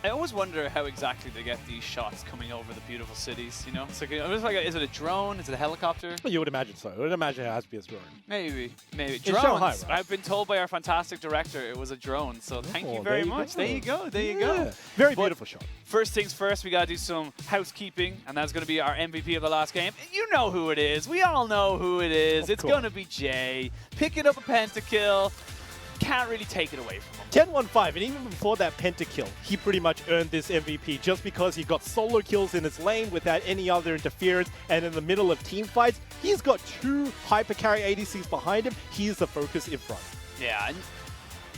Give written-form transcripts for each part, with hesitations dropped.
I always wonder how exactly they get these shots coming over the beautiful cities, you know? It's like, is it a drone? Is it a helicopter? Well, you would imagine so. I would imagine it has to be a drone. Maybe. Drones. Shanghai, right? I've been told by our fantastic director it was a drone, so thank you very much. There you go. There you go. Very beautiful shot. First things first, we got to do some housekeeping, and that's going to be our MVP of the last game. You know who it is. We all know who it is. It's going to be Jay. Picking up a pentakill. Can't really take it away from him. 10-1-5, and even before that pentakill, he pretty much earned this MVP just because he got solo kills in his lane without any other interference, and in the middle of team fights, he's got 2 hyper carry ADCs behind him. He's the focus in front. Yeah, and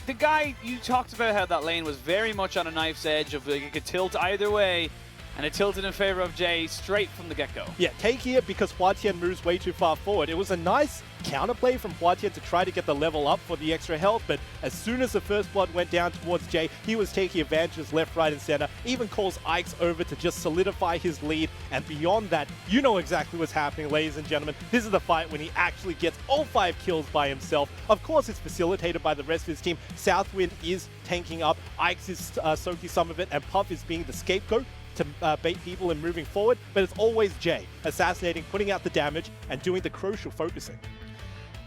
the guy, you talked about how that lane was very much on a knife's edge of like, it could tilt either way, and it tilted in favor of Jay straight from the get-go. Yeah, taking it because HuaTian moves way too far forward. It was a nice counterplay from HuaTian to try to get the level up for the extra health, but as soon as the first blood went down towards Jay, he was taking advantages left, right, and center. Even calls Ike's over to just solidify his lead, and beyond that, you know exactly what's happening, ladies and gentlemen. This is the fight when he actually gets all 5 kills by himself. Of course, it's facilitated by the rest of his team. Southwind is tanking up, Ike's is soaking some of it, and Puff is being the scapegoat to bait people and moving forward, but it's always Jay assassinating, putting out the damage, and doing the crucial focusing.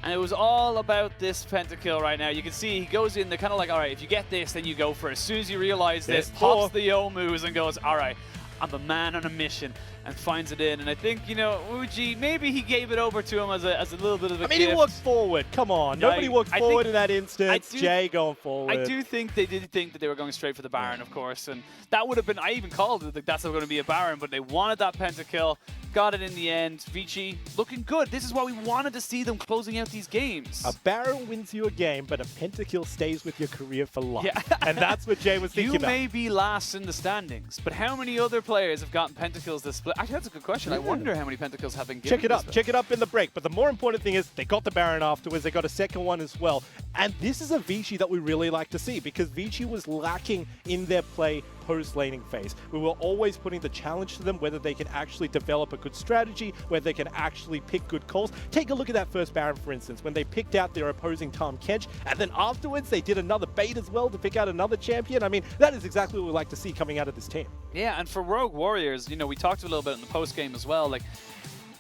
And it was all about this pentakill right now. You can see he goes in, they're kind of like, all right, if you get this, then you go for it. As soon as you realize this, pops the O moves and goes, all right, I'm a man on a mission, and finds it in. And I think, you know, ZWuJi, maybe he gave it over to him as a little bit of a gift. He walked forward. Come on. Nobody walked forward in that instance. Jay going forward. I do think they did think that they were going straight for the Baron, of course. And that would have been, I even called it, like, that's not going to be a Baron, but they wanted that pentakill. Got it in the end. Vici looking good. This is why we wanted to see them closing out these games. A Baron wins you a game, but a pentakill stays with your career for life. Yeah. And that's what Jay was thinking about. You may be last in the standings, but how many other players have gotten pentakills this split? Actually, that's a good question. I wonder how many pentakills have been given. Check it up in the break. But the more important thing is they got the Baron afterwards. They got a second one as well. And this is a Vici that we really like to see because Vici was lacking in their play post-laning phase. We were always putting the challenge to them, whether they can actually develop a good strategy, whether they can actually pick good calls. Take a look at that first Baron, for instance, when they picked out their opposing Tahm Kench, and then afterwards they did another bait as well to pick out another champion. I mean, that is exactly what we like to see coming out of this team. Yeah, and for Rogue Warriors, you know, we talked a little bit in the post-game as well, like,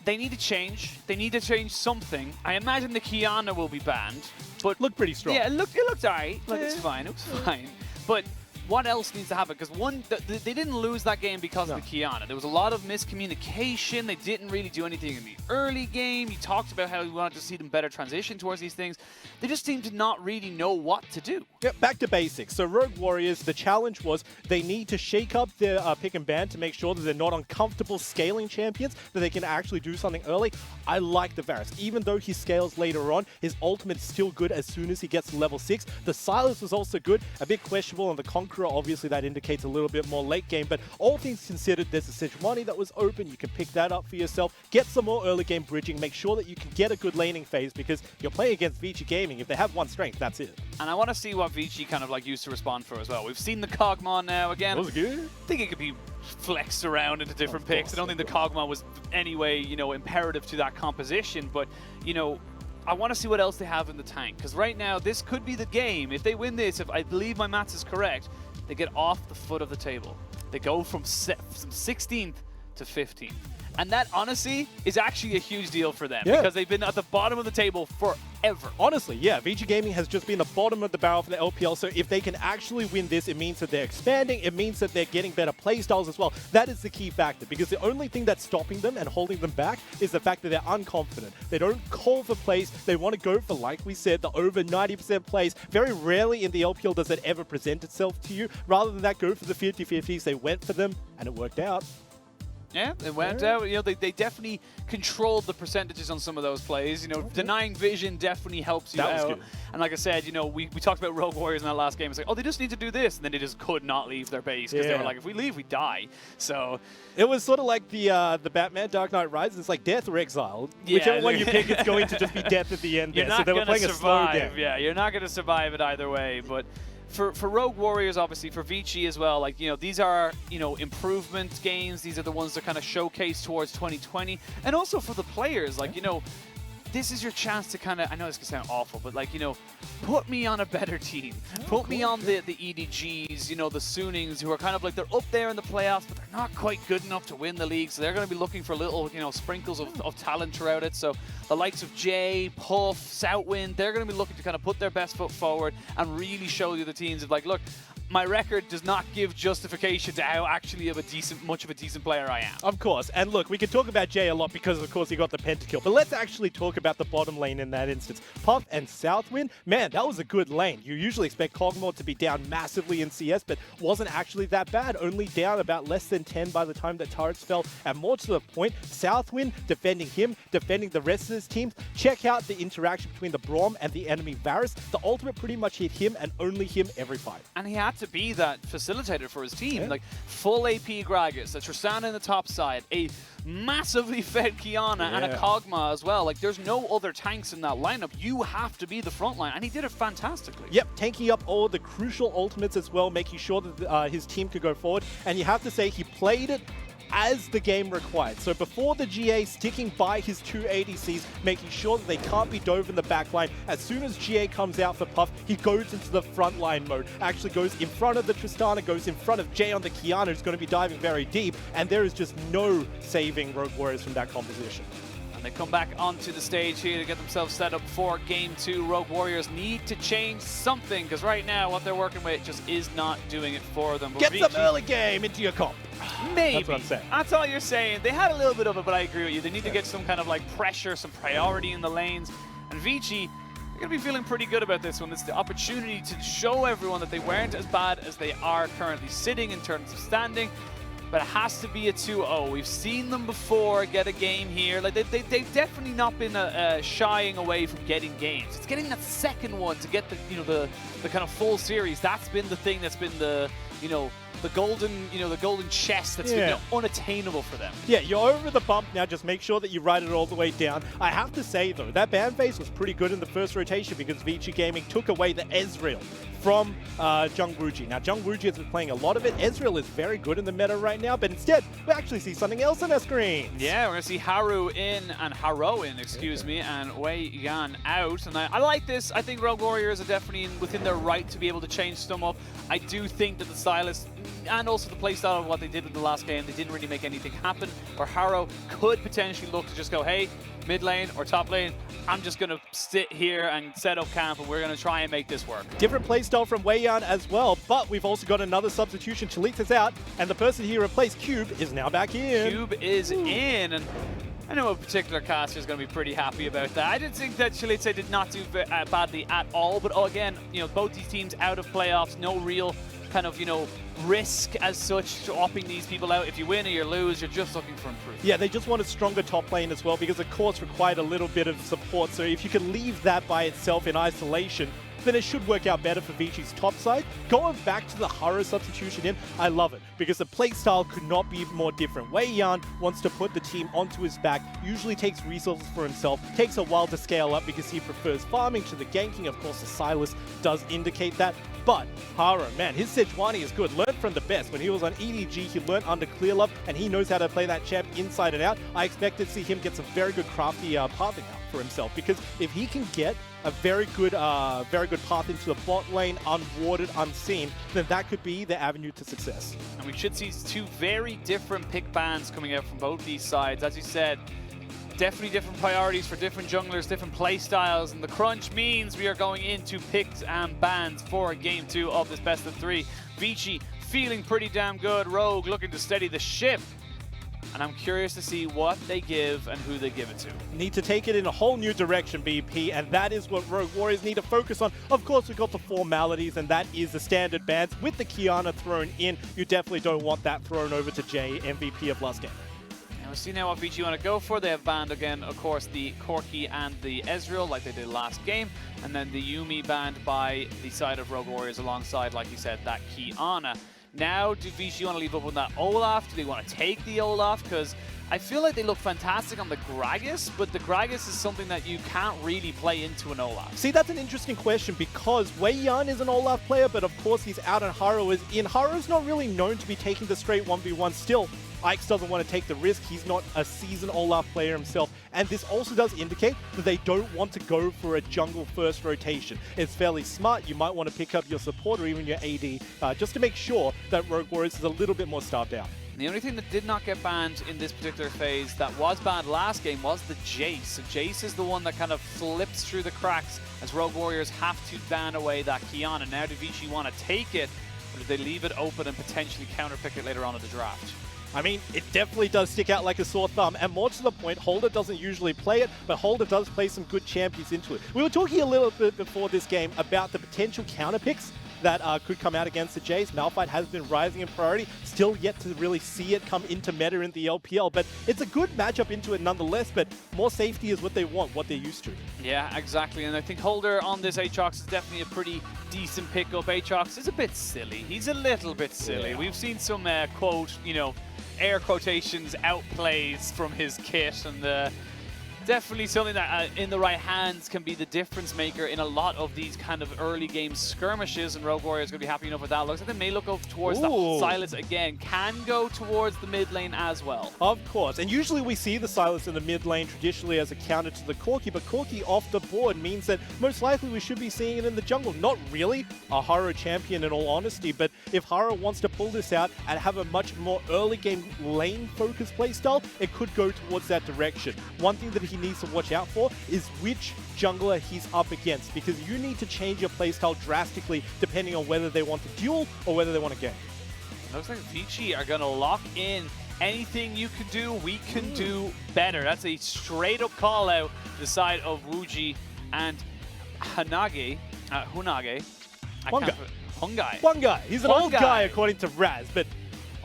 they need to change. They need to change something. I imagine the Kiana will be banned, but looked pretty strong. Yeah, it looked alright. Like, it's fine. It was fine. But what else needs to happen? Because one, they didn't lose that game because of the Kiana. There was a lot of miscommunication. They didn't really do anything in the early game. You talked about how you wanted to see them better transition towards these things. They just seem to not really know what to do. Yeah, back to basics. So Rogue Warriors, the challenge was they need to shake up their pick and ban to make sure that they're not uncomfortable scaling champions, that they can actually do something early. I like the Varus. Even though he scales later on, his ultimate's still good as soon as he gets to level 6. The Sylas was also good, a bit questionable on the Conqueror. Obviously, that indicates a little bit more late game, but all things considered, there's a Sejuani that was open. You can pick that up for yourself. Get some more early game bridging. Make sure that you can get a good laning phase because you're playing against Vici Gaming. If they have one strength, that's it. And I want to see what Vici kind of like used to respond for as well. We've seen the Cogmon now again. That was good. I think it could be flexed around into different picks. I don't think the Cogmon was anyway, you know, imperative to that composition, but, you know, I want to see what else they have in the tank because right now this could be the game. If they win this, if I believe my maths is correct, they get off the foot of the table. They go from 16th to 15th. And that, honestly, is actually a huge deal for them because they've been at the bottom of the table forever. Honestly, yeah, Vici Gaming has just been the bottom of the barrel for the LPL, so if they can actually win this, it means that they're expanding, it means that they're getting better playstyles as well. That is the key factor, because the only thing that's stopping them and holding them back is the fact that they're unconfident. They don't call for plays, they want to go for, like we said, the over 90% plays. Very rarely in the LPL does that ever present itself to you. Rather than that, go for the 50-50s. They went for them, and it worked out. Yeah, they went out. You know, they definitely controlled the percentages on some of those plays. You know, denying vision definitely helps you out. Good. And like I said, you know, we talked about Rogue Warriors in that last game. It's like, oh, they just need to do this, and then they just could not leave their base because they were like, if we leave, we die. So it was sort of like the Batman Dark Knight Rises. It's like death or exile. Whichever one you pick, it's going to just be death at the end. You're not going to survive. Yeah, you're not going to survive it either way, but. For Rogue Warriors, obviously, for Vici as well, like, you know, these are, you know, improvement games. These are the ones that kind of showcase towards 2020. And also for the players, like, you know, this is your chance to kind of, I know this can sound awful, but like, you know, put me on a better team. Put me on the EDGs, you know, the Soonings, who are kind of like, they're up there in the playoffs, but they're not quite good enough to win the league. So they're going to be looking for little, you know, sprinkles of talent throughout it. So the likes of Jay, Puff, Southwind, they're going to be looking to kind of put their best foot forward and really show you the teams of like, look, my record does not give justification to how actually much of a decent player I am. Of course. And look, we can talk about Jay a lot because, of course, he got the pentakill. But let's actually talk about the bottom lane in that instance. Puff and Southwind, man, that was a good lane. You usually expect Kog'Maw to be down massively in CS, but wasn't actually that bad. Only down about less than 10 by the time the turrets fell. And more to the point, Southwind defending him, defending the rest of his team. Check out the interaction between the Braum and the enemy Varus. The ultimate pretty much hit him and only him every fight. And he had to be that facilitator for his team. Yeah. Like, full AP Gragas, a Tristana in the top side, a massively fed Qiyana, and a Kog'Maw as well. Like, there's no other tanks in that lineup. You have to be the front line, and he did it fantastically. Yep, tanking up all the crucial ultimates as well, making sure that his team could go forward. And you have to say, he played it as the game required. So before the GA, sticking by his 2 ADCs, making sure that they can't be dove in the backline. As soon as GA comes out for Puff, he goes into the frontline mode. Actually goes in front of the Tristana, goes in front of Jay on the Qiyana, who's going to be diving very deep. And there is just no saving Rogue Warriors from that composition. They come back onto the stage here to get themselves set up for Game 2. Rogue Warriors need to change something, because right now what they're working with just is not doing it for them. But Get Vici, some early game into your comp. Maybe. That's what I'm saying. That's all you're saying. They had a little bit of it, but I agree with you. They need to get some kind of like pressure, some priority in the lanes. And Vici, they're going to be feeling pretty good about this one. It's the opportunity to show everyone that they weren't as bad as they are currently sitting in terms of standing. But it has to be a 2-0. We've seen them before get a game here. Like they've definitely not been shying away from getting games. It's getting that second one to get the kind of full series. That's been the thing that's been the golden chest that's been unattainable for them. Yeah, you're over the bump now. Just make sure that you ride it all the way down. I have to say, though, that ban phase was pretty good in the first rotation because Vici Gaming took away the Ezreal from ZWuJi. Now, ZWuJi has been playing a lot of it. Ezreal is very good in the meta right now, but instead, we actually see something else on our screen. Yeah, we're going to see Haro in, excuse me, and Wei Yan out. And I like this. I think Rogue Warriors are definitely within their right to be able to change some up. I do think that the Sylas and also the playstyle of what they did in the last game, they didn't really make anything happen, where Haro could potentially look to just go, hey, mid lane or top lane, I'm just going to sit here and set up camp and we're going to try and make this work. Different playstyle from Wei Yan as well, but we've also got another substitution. Chalitza's out, and the person he replaced, Cube, is now back in. Cube is in, and I know a particular caster is going to be pretty happy about that. I didn't think that Chalitza did not do badly at all, but again, both these teams out of playoffs, no real kind of, risk as such, swapping these people out. If you win or you lose, you're just looking for improvement. Yeah, they just want a stronger top lane as well because the course required a little bit of support. So if you can leave that by itself in isolation, then it should work out better for Vici's top side. Going back to the Haro substitution in, I love it because the playstyle could not be more different. Wei Yan wants to put the team onto his back, usually takes resources for himself, takes a while to scale up because he prefers farming to the ganking. Of course, the Sylas does indicate that. But Haro, man, his Sejuani is good. Learned from the best. When he was on EDG, he learned under Clear Love, and he knows how to play that champ inside and out. I expect to see him get some very good crafty pathing out for himself, because if he can get a very good path into the bot lane, unwarded, unseen, then that could be the avenue to success. And we should see two very different pick bans coming out from both these sides. As you said, definitely different priorities for different junglers, different play styles, and the crunch means we are going into picks and bans for Game 2 of this best of 3. Vici feeling pretty damn good. Rogue looking to steady the ship. And I'm curious to see what they give and who they give it to. Need to take it in a whole new direction, BP, and that is what Rogue Warriors need to focus on. Of course, we've got the formalities, and that is the standard bans. With the Qiyana thrown in, you definitely don't want that thrown over to Jay, MVP of last game. And we'll see now what Vici want to go for. They have banned again, of course, the Corki and the Ezreal, like they did last game. And then the Yuumi banned by the side of Rogue Warriors alongside, like you said, that Qiyana. Now, do Vici want to leave up on that Olaf? Do they want to take the Olaf? Because I feel like they look fantastic on the Gragas, but the Gragas is something that you can't really play into an Olaf. See, that's an interesting question because Wei Yan is an Olaf player, but of course he's out and Haro is in. Haro's not really known to be taking the straight 1v1 still. Ike's doesn't want to take the risk. He's not a seasoned Olaf player himself. And this also does indicate that they don't want to go for a jungle first rotation. It's fairly smart. You might want to pick up your support or even your AD just to make sure that Rogue Warriors is a little bit more starved out. The only thing that did not get banned in this particular phase that was banned last game was the Jayce. So Jayce is the one that kind of flips through the cracks as Rogue Warriors have to ban away that Kiana. Now do Vici want to take it, or do they leave it open and potentially counterpick it later on in the draft? I mean, it definitely does stick out like a sore thumb, and more to the point, Holder doesn't usually play it, but Holder does play some good champions into it. We were talking a little bit before this game about the potential counter picks that could come out against the Jayce. Malphite has been rising in priority, still yet to really see it come into meta in the LPL, but it's a good matchup into it nonetheless, but more safety is what they want, what they're used to. Yeah, exactly, and I think Holder on this Aatrox is definitely a pretty decent pickup. Aatrox is a bit silly. He's a little bit silly. Yeah. We've seen some, quote, you know, air quotations outplays from his kit, and definitely something that in the right hands can be the difference maker in a lot of these kind of early game skirmishes, and Rogue Warriors going to be happy enough with that. Looks like they may look up towards the Sylas again. Can go towards the mid lane as well. Of course, and usually we see the Sylas in the mid lane traditionally as a counter to the Corki, but Corki off the board means that most likely we should be seeing it in the jungle. Not really a Haro champion in all honesty, but if Haro wants to pull this out and have a much more early game lane focused playstyle, it could go towards that direction. One thing that he needs to watch out for is which jungler he's up against, because you need to change your playstyle drastically depending on whether they want to duel or whether they want to game. Looks like Vici are going to lock in. Anything you can do, we can do better. That's a straight up call out the side of ZWuJi and Huanggai. Huanggai. He's an old guy according to Raz, but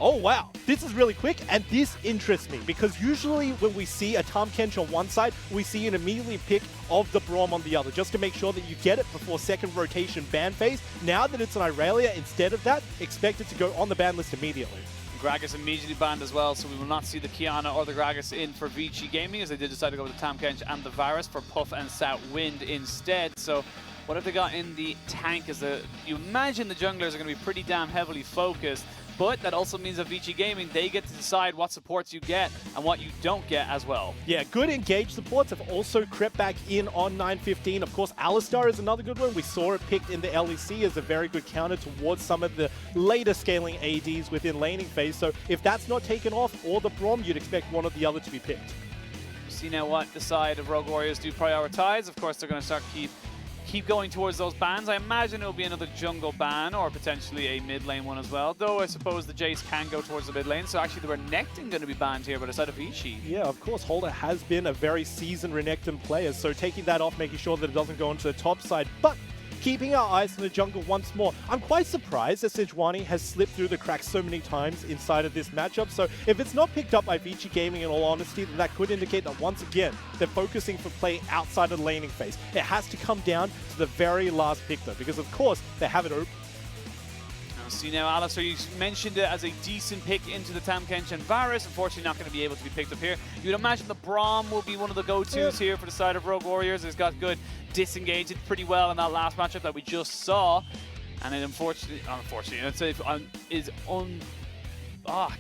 oh wow, this is really quick, and this interests me because usually when we see a Tahm Kench on one side, we see an immediately pick of the Braum on the other, just to make sure that you get it before second rotation ban phase. Now that it's an Irelia, instead of that, expect it to go on the ban list immediately. Gragas immediately banned as well, so we will not see the Kiana or the Gragas in for Vici Gaming, as they did decide to go with the Tahm Kench and the Varus for Puff and Southwind instead. So what have they got in the tank? You imagine the junglers are going to be pretty damn heavily focused, but that also means that Vici Gaming, they get to decide what supports you get and what you don't get as well. Yeah, good engaged supports have also crept back in on 915. Of course, Alistar is another good one. We saw it picked in the LEC as a very good counter towards some of the later scaling ADs within laning phase. So if that's not taken off, or the Braum, you'd expect one or the other to be picked. See now what the side of Rogue Warriors do prioritize. Of course, they're going to start keep going towards those bans. I imagine it'll be another jungle ban or potentially a mid lane one as well, though I suppose the Jayce can go towards the mid lane, so actually the Renekton going to be banned here by the side of Vici. Yeah, of course, Holder has been a very seasoned Renekton player, so taking that off, making sure that it doesn't go into the top side, but keeping our eyes on the jungle once more. I'm quite surprised that ZWuJi has slipped through the cracks so many times inside of this matchup. So if it's not picked up by Vici Gaming in all honesty, then that could indicate that once again, they're focusing for play outside of the laning phase. It has to come down to the very last pick though, because of course they have it open. See now, Alistair, you mentioned it as a decent pick into the Tahm Kench and Varus. Unfortunately, not going to be able to be picked up here. You'd imagine the Braum will be one of the go-tos here for the side of Rogue Warriors. It's got good disengaged pretty well in that last matchup that we just saw. And it unfortunately,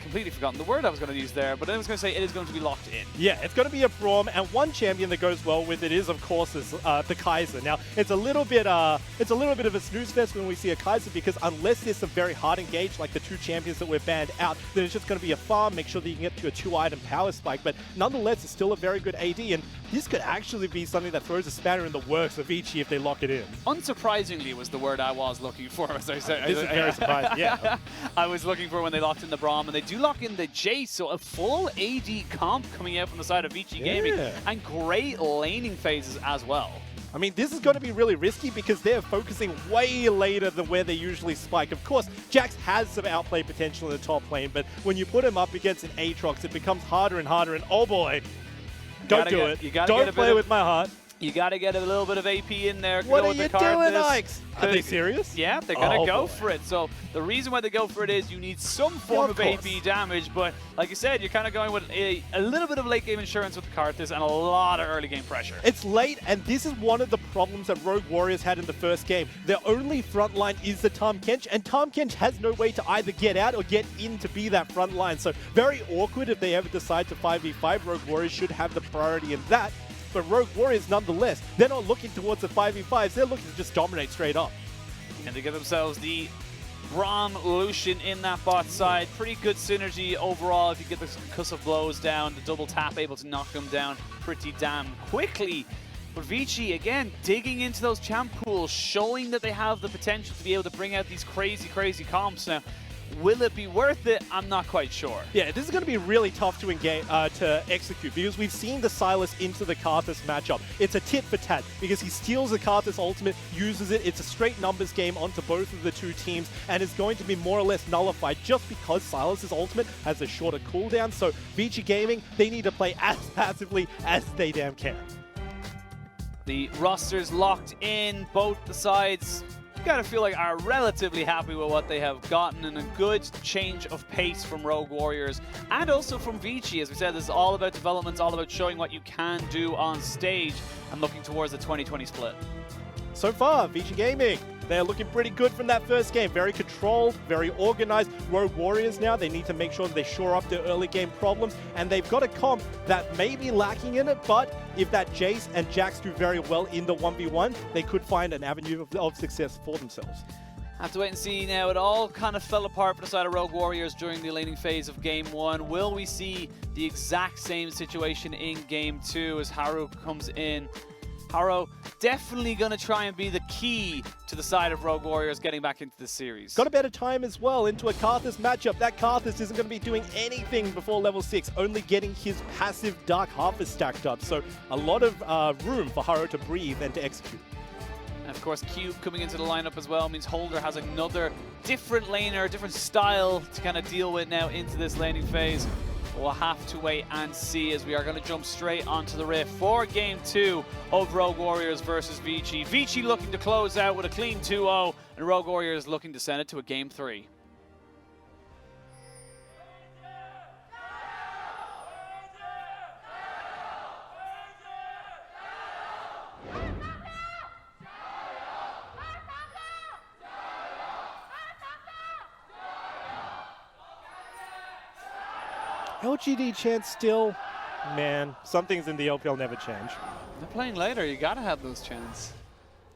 completely forgotten the word I was going to use there, but I was going to say it is going to be locked in. Yeah, it's going to be a Braum, and one champion that goes well with it is, of course, the Kaiser. Now, it's a little bit of a snooze fest when we see a Kaiser, because unless there's some very hard engage, like the two champions that we're banned out, then it's just going to be a farm, make sure that you can get to a 2-item power spike, but nonetheless, it's still a very good AD, and this could actually be something that throws a spanner in the works of Vici if they lock it in. Unsurprisingly was the word I was looking for, as I said. This is very surprising, yeah. I was looking for when they locked in the Braum, and they do lock in the Jayce, so a full AD comp coming out from the side of Vici Gaming, and great laning phases as well. I mean, this is going to be really risky because they're focusing way later than where they usually spike. Of course, Jax has some outplay potential in the top lane, but when you put him up against an Aatrox, it becomes harder and harder, and oh boy, don't do it. Don't play with my heart. You got to get a little bit of AP in there. What go are with you the doing, Karthus. Ike's? Are they serious? Yeah, they're going to go boy. for it. So the reason why they go for it is you need some form of of AP damage, but like you said, you're kind of going with a little bit of late game insurance with the Karthus and a lot of early game pressure. It's late, and this is one of the problems that Rogue Warriors had in the first game. Their only front line is the Tahm Kench, and Tahm Kench has no way to either get out or get in to be that front line. So very awkward if they ever decide to 5v5. Rogue Warriors should have the priority in that. But Rogue Warriors, nonetheless, they're not looking towards the 5v5s. They're looking to just dominate straight up. And they give themselves the Braum Lucian in that bot side. Pretty good synergy overall if you get the concussive blows down. The double tap able to knock them down pretty damn quickly. But Vici, again, digging into those champ pools, showing that they have the potential to be able to bring out these crazy, crazy comps. Now, will it be worth it? I'm not quite sure. Yeah, this is going to be really tough to engage, to execute, because we've seen the Sylas into the Karthus matchup. It's a tit for tat because he steals the Karthus ultimate, uses it. It's a straight numbers game onto both of the two teams, and it's going to be more or less nullified just because Sylas' ultimate has a shorter cooldown. So Vici Gaming, they need to play as passively as they damn can. The roster's locked in, both the sides gotta feel like are relatively happy with what they have gotten, and a good change of pace from Rogue Warriors and also from Vici. As we said, this is all about development, all about showing what you can do on stage and looking towards the 2020 split. So far, Vici Gaming, they're looking pretty good from that first game. Very controlled, very organized. Rogue Warriors now, they need to make sure that they shore up their early game problems, and they've got a comp that may be lacking in it, but if that Jayce and Jax do very well in the 1v1, they could find an avenue of success for themselves. Have to wait and see now. It all kind of fell apart for the side of Rogue Warriors during the laning phase of Game 1. Will we see the exact same situation in Game 2 as Haro comes in? Haro definitely going to try and be the key to the side of Rogue Warriors getting back into the series. Got a better time as well into a Karthus matchup. That Karthus isn't going to be doing anything before level 6, only getting his passive Dark Harvest stacked up. So a lot of room for Haro to breathe and to execute. And of course, Cube coming into the lineup as well means Holder has another different laner, different style to kind of deal with now into this laning phase. We'll have to wait and see, as we are going to jump straight onto the rift for Game 2 of Rogue Warriors versus Vici. Vici looking to close out with a clean 2-0, and Rogue Warriors looking to send it to a Game 3. LGD chance still, man, some things in the LPL never change. They're playing later, you gotta have those chants.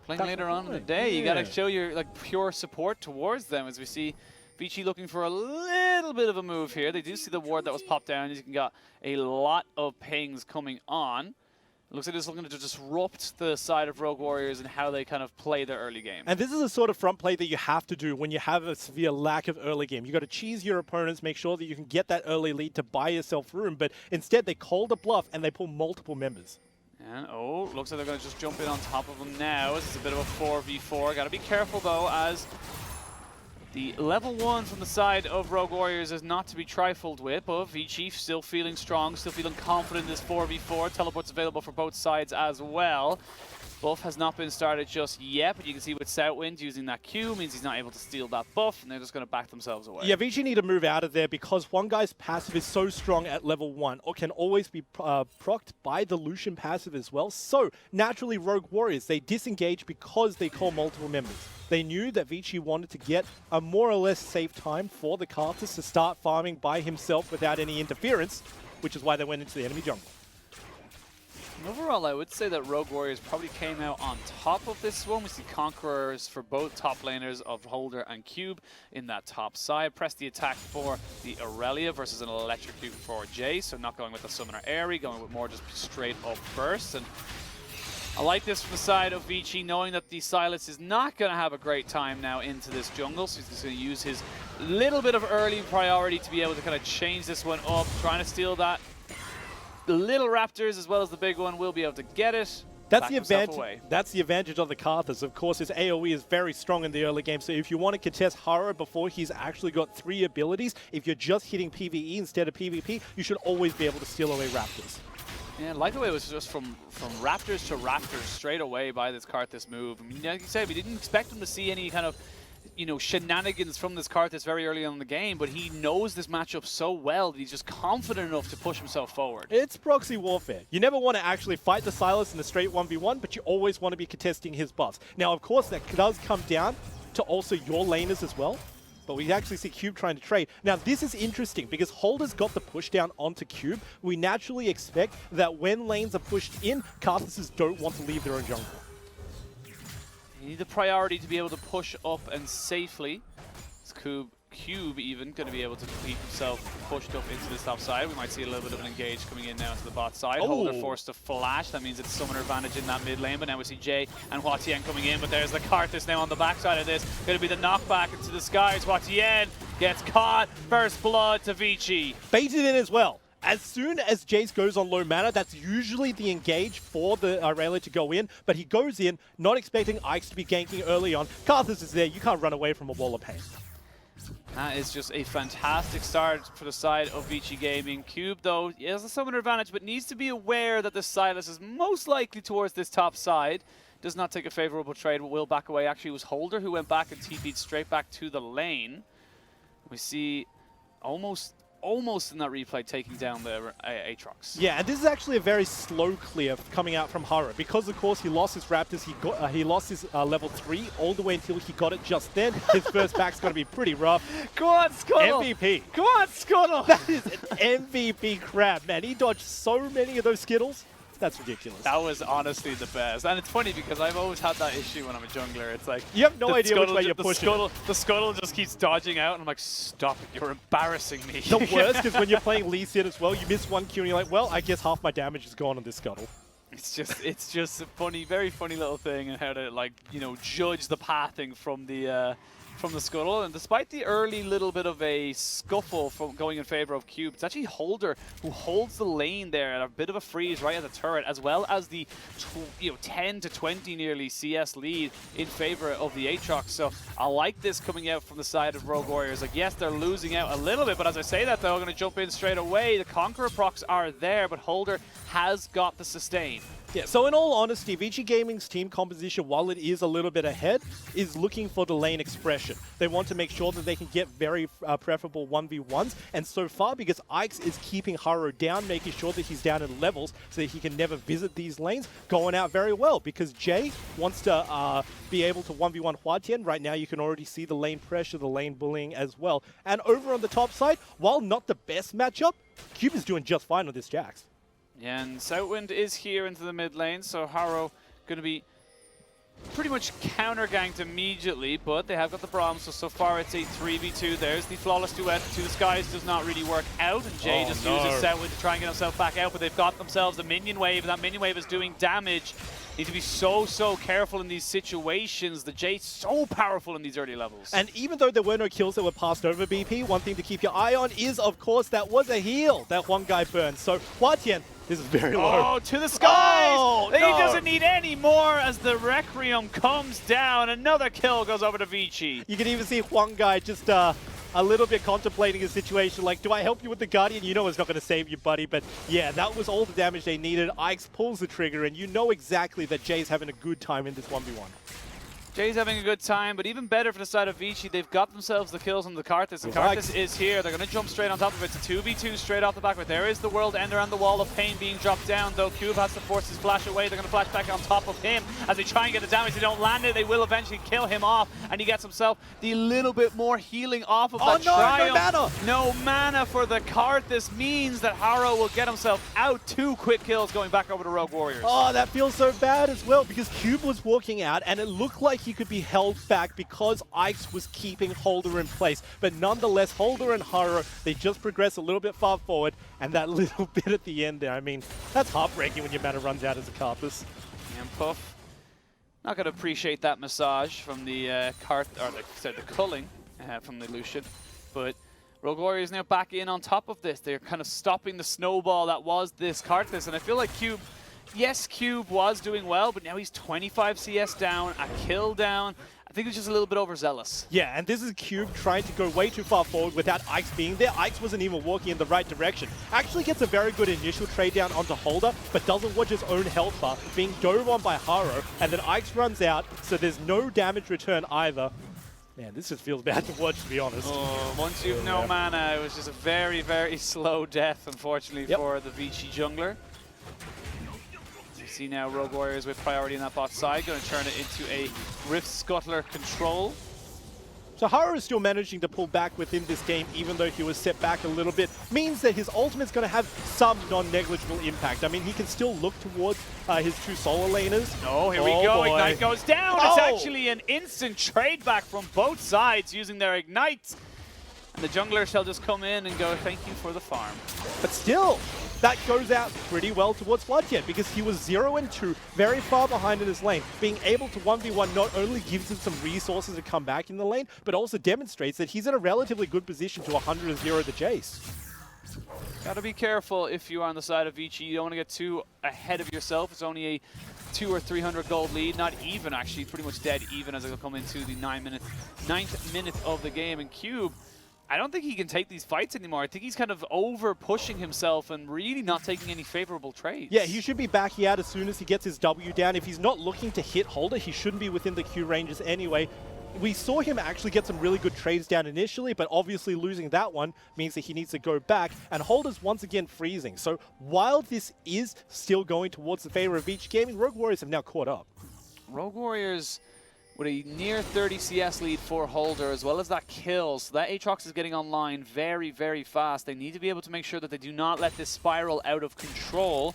Playing later on in the day, you gotta show your pure support towards them, as we see Vici looking for a little bit of a move here. They do see the ward that was popped down. You can got a lot of pings coming on. It looks like it's looking to disrupt the side of Rogue Warriors and how they kind of play their early game. And this is a sort of front play that you have to do when you have a severe lack of early game. You got to cheese your opponents, make sure that you can get that early lead to buy yourself room, but instead they call the bluff and they pull multiple members. And looks like they're going to just jump in on top of them now. This is a bit of a 4v4. Got to be careful though, as the level 1 from the side of Rogue Warriors is not to be trifled with, but Vici still feeling strong, still feeling confident in this 4v4. Teleport's available for both sides as well. Buff has not been started just yet, but you can see with Southwind using that Q means he's not able to steal that buff, and they're just going to back themselves away. Yeah, Vici need to move out of there because Huanggai's passive is so strong at level 1, or can always be procced by the Lucian passive as well. So, naturally, Rogue Warriors, they disengage because they call multiple members. They knew that Vici wanted to get a more or less safe time for the Karthus to start farming by himself without any interference, which is why they went into the enemy jungle. Overall, I would say that Rogue Warriors probably came out on top of this one. We see Conquerors for both top laners of Holder and Cube in that top side. Press the attack for the Irelia versus an Electrocute for Jayce. So not going with the Summoner Airy, going with more just straight up burst. And I like this from the side of Vici, knowing that the Sylas is not going to have a great time now into this jungle. So he's just going to use his little bit of early priority to be able to kind of change this one up, trying to steal that. The little Raptors, as well as the big one, will be able to get it. That's the advantage. That's the advantage of the Karthus. Of course, his AoE is very strong in the early game. So if you want to contest Haro before he's actually got 3 abilities, if you're just hitting PvE instead of PvP, you should always be able to steal away Raptors. Yeah, I like the way it was just from Raptors to Raptors straight away by this Karthus move. I mean, like you said, we didn't expect him to see any kind of, you know, shenanigans from this Karthus very early on in the game, but he knows this matchup so well that he's just confident enough to push himself forward. It's proxy warfare. You never want to actually fight the Sylas in a straight 1v1, but you always want to be contesting his buffs. Now, of course, that does come down to also your laners as well. But we actually see Cube trying to trade. Now, this is interesting because Holder's got the push down onto Cube. We naturally expect that when lanes are pushed in, Karthuses don't want to leave their own jungle. You need the priority to be able to push up and safely. It's Cube even going to be able to keep himself pushed up into the top side. We might see a little bit of an engage coming in now to the bot side. Oh. Holder forced to flash. That means it's summoner advantage in that mid lane. But now we see Jay and HuaTian coming in. But there's the Karthus now on the backside of this. Going to be the knockback into the skies. HuaTian gets caught. First blood to Vici. Baited in as well. As soon as Jayce goes on low mana, that's usually the engage for the Irelia to go in, but he goes in, not expecting Ike's to be ganking early on. Karthus is there, you can't run away from a wall of pain. That is just a fantastic start for the side of Vici Gaming. Cube, though, he has a summoner advantage, but needs to be aware that the Sylas is most likely towards this top side. Does not take a favorable trade, but will back away. Actually, it was Holder who went back and TP'd straight back to the lane. We see almost in that replay taking down the Aatrox. Yeah, and this is actually a very slow clear coming out from Haro because, of course, he lost his Raptors. He lost his level 3 all the way until he got it just then. His first back's going to be pretty rough. Go on, Scuttle! MVP. Go on, Scuttle! That is an MVP crab, man. He dodged so many of those Skittles. That's ridiculous. That was honestly the best. And it's funny because I've always had that issue when I'm a jungler. It's like... You have no idea which way you're pushing. The Scuttle just keeps dodging out and I'm like, stop it, you're embarrassing me. The worst is when you're playing Lucian as well, you miss one Q and you're like, well, I guess half my damage is gone on this Scuttle. It's just a funny, very funny little thing and how to, like, you know, judge the pathing from the Scuttle. And despite the early little bit of a scuffle from going in favor of Cube, it's actually Holder who holds the lane there at a bit of a freeze right at the turret, as well as the 10 to 20 nearly CS lead in favor of the Aatrox. So I like this coming out from the side of Rogue Warriors. Like, yes, they're losing out a little bit, but as I say that, though, I'm going to jump in straight away. The Conqueror procs are there, but Holder has got the sustain. Yeah, so in all honesty, Vici Gaming's team composition, while it is a little bit ahead, is looking for the lane expression. They want to make sure that they can get very preferable 1v1s, and so far, because Ike's is keeping Haro down, making sure that he's down in levels so that he can never visit these lanes, going out very well, because Jay wants to be able to 1v1 HuaTian. Right now, you can already see the lane pressure, the lane bullying as well. And over on the top side, while not the best matchup, Cube is doing just fine on this Jax. Yeah, and Southwind is here into the mid lane, so Haro going to be pretty much counter-ganked immediately, but they have got the Braum, so far it's a 3v2. There's the flawless duet to the skies, does not really work out, and Jay uses Southwind to try and get himself back out, but they've got themselves a minion wave, and that minion wave is doing damage. Need to be so careful in these situations. The Jayce so powerful in these early levels. And even though there were no kills that were passed over, BP, one thing to keep your eye on is, of course, that was a heal that Huanggai burned. So HuaTian, this is very low. Oh, to the skies! Oh, he no. doesn't need any more as the Requiem comes down. Another kill goes over to Vici. You can even see Huanggai just a little bit contemplating his situation, like, do I help you with the Guardian? You know it's not going to save you, buddy. But yeah, that was all the damage they needed. Ike's pulls the trigger, and you know exactly that Jay's having a good time in this 1v1. Jay's having a good time, but even better for the side of Vici, they've got themselves the kills on the Karthus. And Karthus is here. They're going to jump straight on top of it. It's a 2v2 straight off the back. But there is the World Ender and the Wall of Pain being dropped down, though Cube has to force his flash away. They're going to flash back on top of him as they try and get the damage. They don't land it. They will eventually kill him off, and he gets himself the little bit more healing off of that triumph. No mana! No mana for the Karthus means that Haro will get himself out. 2 quick kills going back over to Rogue Warriors. Oh, that feels so bad as well, because Cube was walking out, and it looked like he could be held back because Ike's was keeping Holder in place. But nonetheless, Holder and Haro, they just progress a little bit far forward, and that little bit at the end there, I mean, that's heartbreaking when your mana runs out as a Karthus. And Puff, not going to appreciate that massage from the culling from the Lucian, but Rogue Warriors now back in on top of this. They're kind of stopping the snowball that was this Karthus, and I feel like Cube, yes, Cube was doing well, but now he's 25 CS down, a kill down. think it's just a little bit overzealous. Yeah, and this is Cube trying to go way too far forward without Ike's being there. Ike's wasn't even walking in the right direction. Actually gets a very good initial trade down onto Holder, but doesn't watch his own health bar, being dove on by Haro, and then Ike's runs out, so there's no damage return either. Man, this just feels bad to watch, to be honest. Oh, once you've no mana, it was just a very, very slow death, unfortunately, for the Vici jungler. You see now Rogue Warriors with priority in that bot side, going to turn it into a Rift Scuttler control. So Haro is still managing to pull back within this game, even though he was set back a little bit. Means that his ultimate's going to have some non-negligible impact. I mean, he can still look towards his two solo laners. Oh, here we go. Boy. Ignite goes down. It's actually an instant trade back from both sides using their ignites. And the jungler shall just come in and go, thank you for the farm. But still, that goes out pretty well towards HuaTian because he was 0 and 2, very far behind in his lane. Being able to 1v1 not only gives him some resources to come back in the lane, but also demonstrates that he's in a relatively good position to 100-0 the Jayce. Gotta be careful if you are on the side of Vici. You don't want to get too ahead of yourself. It's only a 200 or 300 gold lead, not even actually, pretty much dead even as it'll come into the 9th minute of the game. And Cube, I don't think he can take these fights anymore. I think he's kind of over pushing himself and really not taking any favorable trades. Yeah, he should be backing out as soon as he gets his W down. If he's not looking to hit Holder, he shouldn't be within the Q ranges anyway. We saw him actually get some really good trades down initially, but obviously losing that one means that he needs to go back, and Holder's once again freezing. So while this is still going towards the favor of Vici Gaming, Rogue Warriors have now caught up. Rogue Warriors with a near 30 CS lead for Holder, as well as that kill. So that Aatrox is getting online very, very fast. They need to be able to make sure that they do not let this spiral out of control.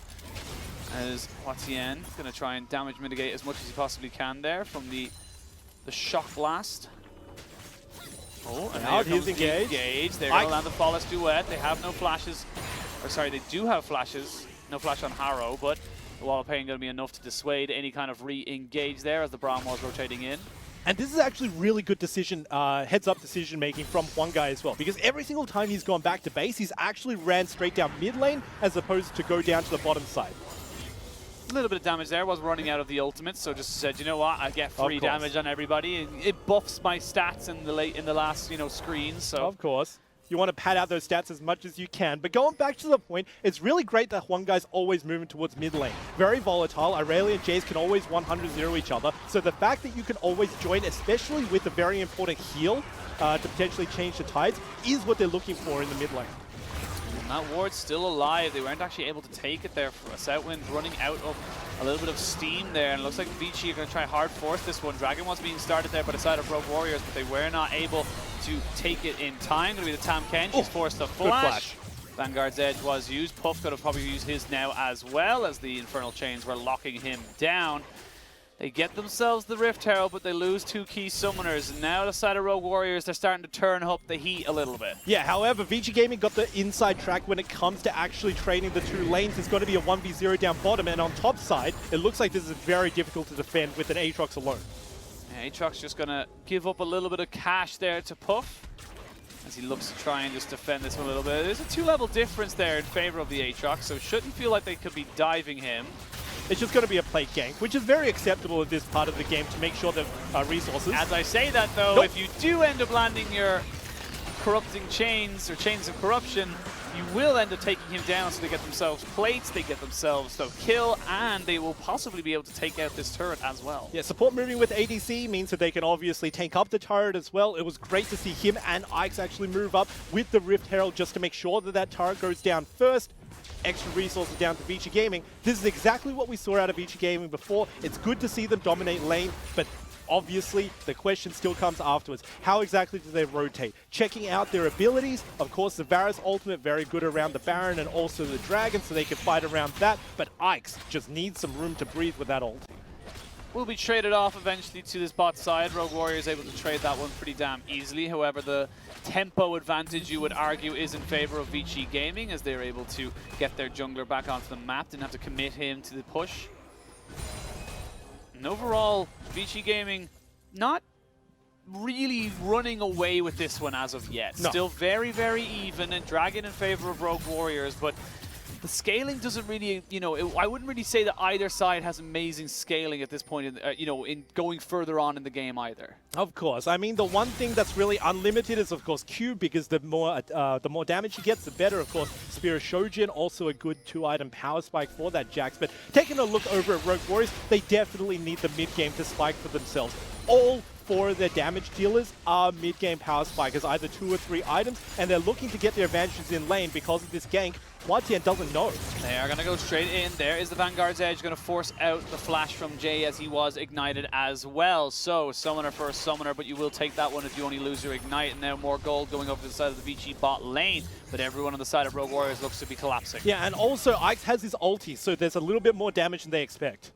As HuaTian is going to try and damage mitigate as much as he possibly can there from the shock blast. Oh, and now he's engaged. They're going to land the flawless duet. They have no flashes. Or sorry, they do have flashes. No flash on Haro, but the wall of pain going to be enough to dissuade any kind of re-engage there as the Braum was rotating in. And this is actually really good decision, heads-up decision-making from Huanggai as well, because every single time he's gone back to base, he's actually ran straight down mid lane as opposed to go down to the bottom side. A little bit of damage there, was running out of the ultimate, so just said, you know what, I get free damage on everybody, and it buffs my stats in the last, screen. So of course. You want to pad out those stats as much as you can. But going back to the point, it's really great that Huanggai's always moving towards mid lane. Very volatile. Irelia and Jayce can always 100-0 each other. So the fact that you can always join, especially with a very important heal to potentially change the tides, is what they're looking for in the mid lane. And that ward's still alive. They weren't actually able to take it there. For Southwind running out of a little bit of steam there. And it looks like Vici are going to try hard force this one. Dragon was being started there by the side of Rogue Warriors, but they were not able to take it in time. Going to be the Tahm Kench. He's forced a flash. Vanguard's Edge was used. Puff could have probably used his now as well, as the Infernal Chains were locking him down. They get themselves the Rift Herald, but they lose two key summoners. And now the side of Rogue Warriors, they're starting to turn up the heat a little bit. Yeah, however, Vici Gaming got the inside track when it comes to actually trading the two lanes. It's going to be a 1v0 down bottom, and on top side, it looks like this is very difficult to defend with an Aatrox alone. Yeah, Aatrox just going to give up a little bit of cash there to Puff, as he looks to try and just defend this one a little bit. There's a 2-level difference there in favor of the Aatrox, so it shouldn't feel like they could be diving him. It's just going to be a plate gank, which is very acceptable in this part of the game to make sure that resources... As I say that, though, if you do end up landing your corrupting chains, or chains of corruption, you will end up taking him down, so they get themselves plates, they get themselves a kill, and they will possibly be able to take out this turret as well. Yeah, support moving with ADC means that they can obviously tank up the turret as well. It was great to see him and Ike's actually move up with the Rift Herald just to make sure that that turret goes down first. Extra resources down to Vici Gaming. This is exactly what we saw out of Vici Gaming before. It's good to see them dominate lane, but obviously the question still comes afterwards. How exactly do they rotate? Checking out their abilities. Of course, the Varus ultimate, very good around the Baron and also the Dragon, so they can fight around that. But Ike's just needs some room to breathe with that ult. Will be traded off eventually to this bot side. Rogue Warriors able to trade that one pretty damn easily. However, the tempo advantage, you would argue, is in favor of Vici Gaming, as they're able to get their jungler back onto the map. Didn't have to commit him to the push. And overall, Vici Gaming not really running away with this one as of yet. No. Still very, very even, and Dragon in favor of Rogue Warriors, but the scaling doesn't really, you know, I wouldn't really say that either side has amazing scaling at this point, in, you know, in going further on in the game either. Of course. I mean, the one thing that's really unlimited is, of course, Q, because the more damage he gets, the better. Of course, Spirit Shojin, also a good 2-item power spike for that Jax. But taking a look over at Rogue Warriors, they definitely need the mid-game to spike for themselves. All 4 of their damage dealers are mid-game power spikers, either 2 or 3 items, and they're looking to get their advantages in lane because of this gank. HuaTian doesn't know. They are going to go straight in. There is the Vanguard's Edge, going to force out the flash from Jay as he was ignited as well. So, summoner for a summoner, but you will take that one if you only lose your ignite. And now more gold going over to the side of the Vici bot lane. But everyone on the side of Rogue Warriors looks to be collapsing. Yeah, and also Ike's has his ulti, so there's a little bit more damage than they expect.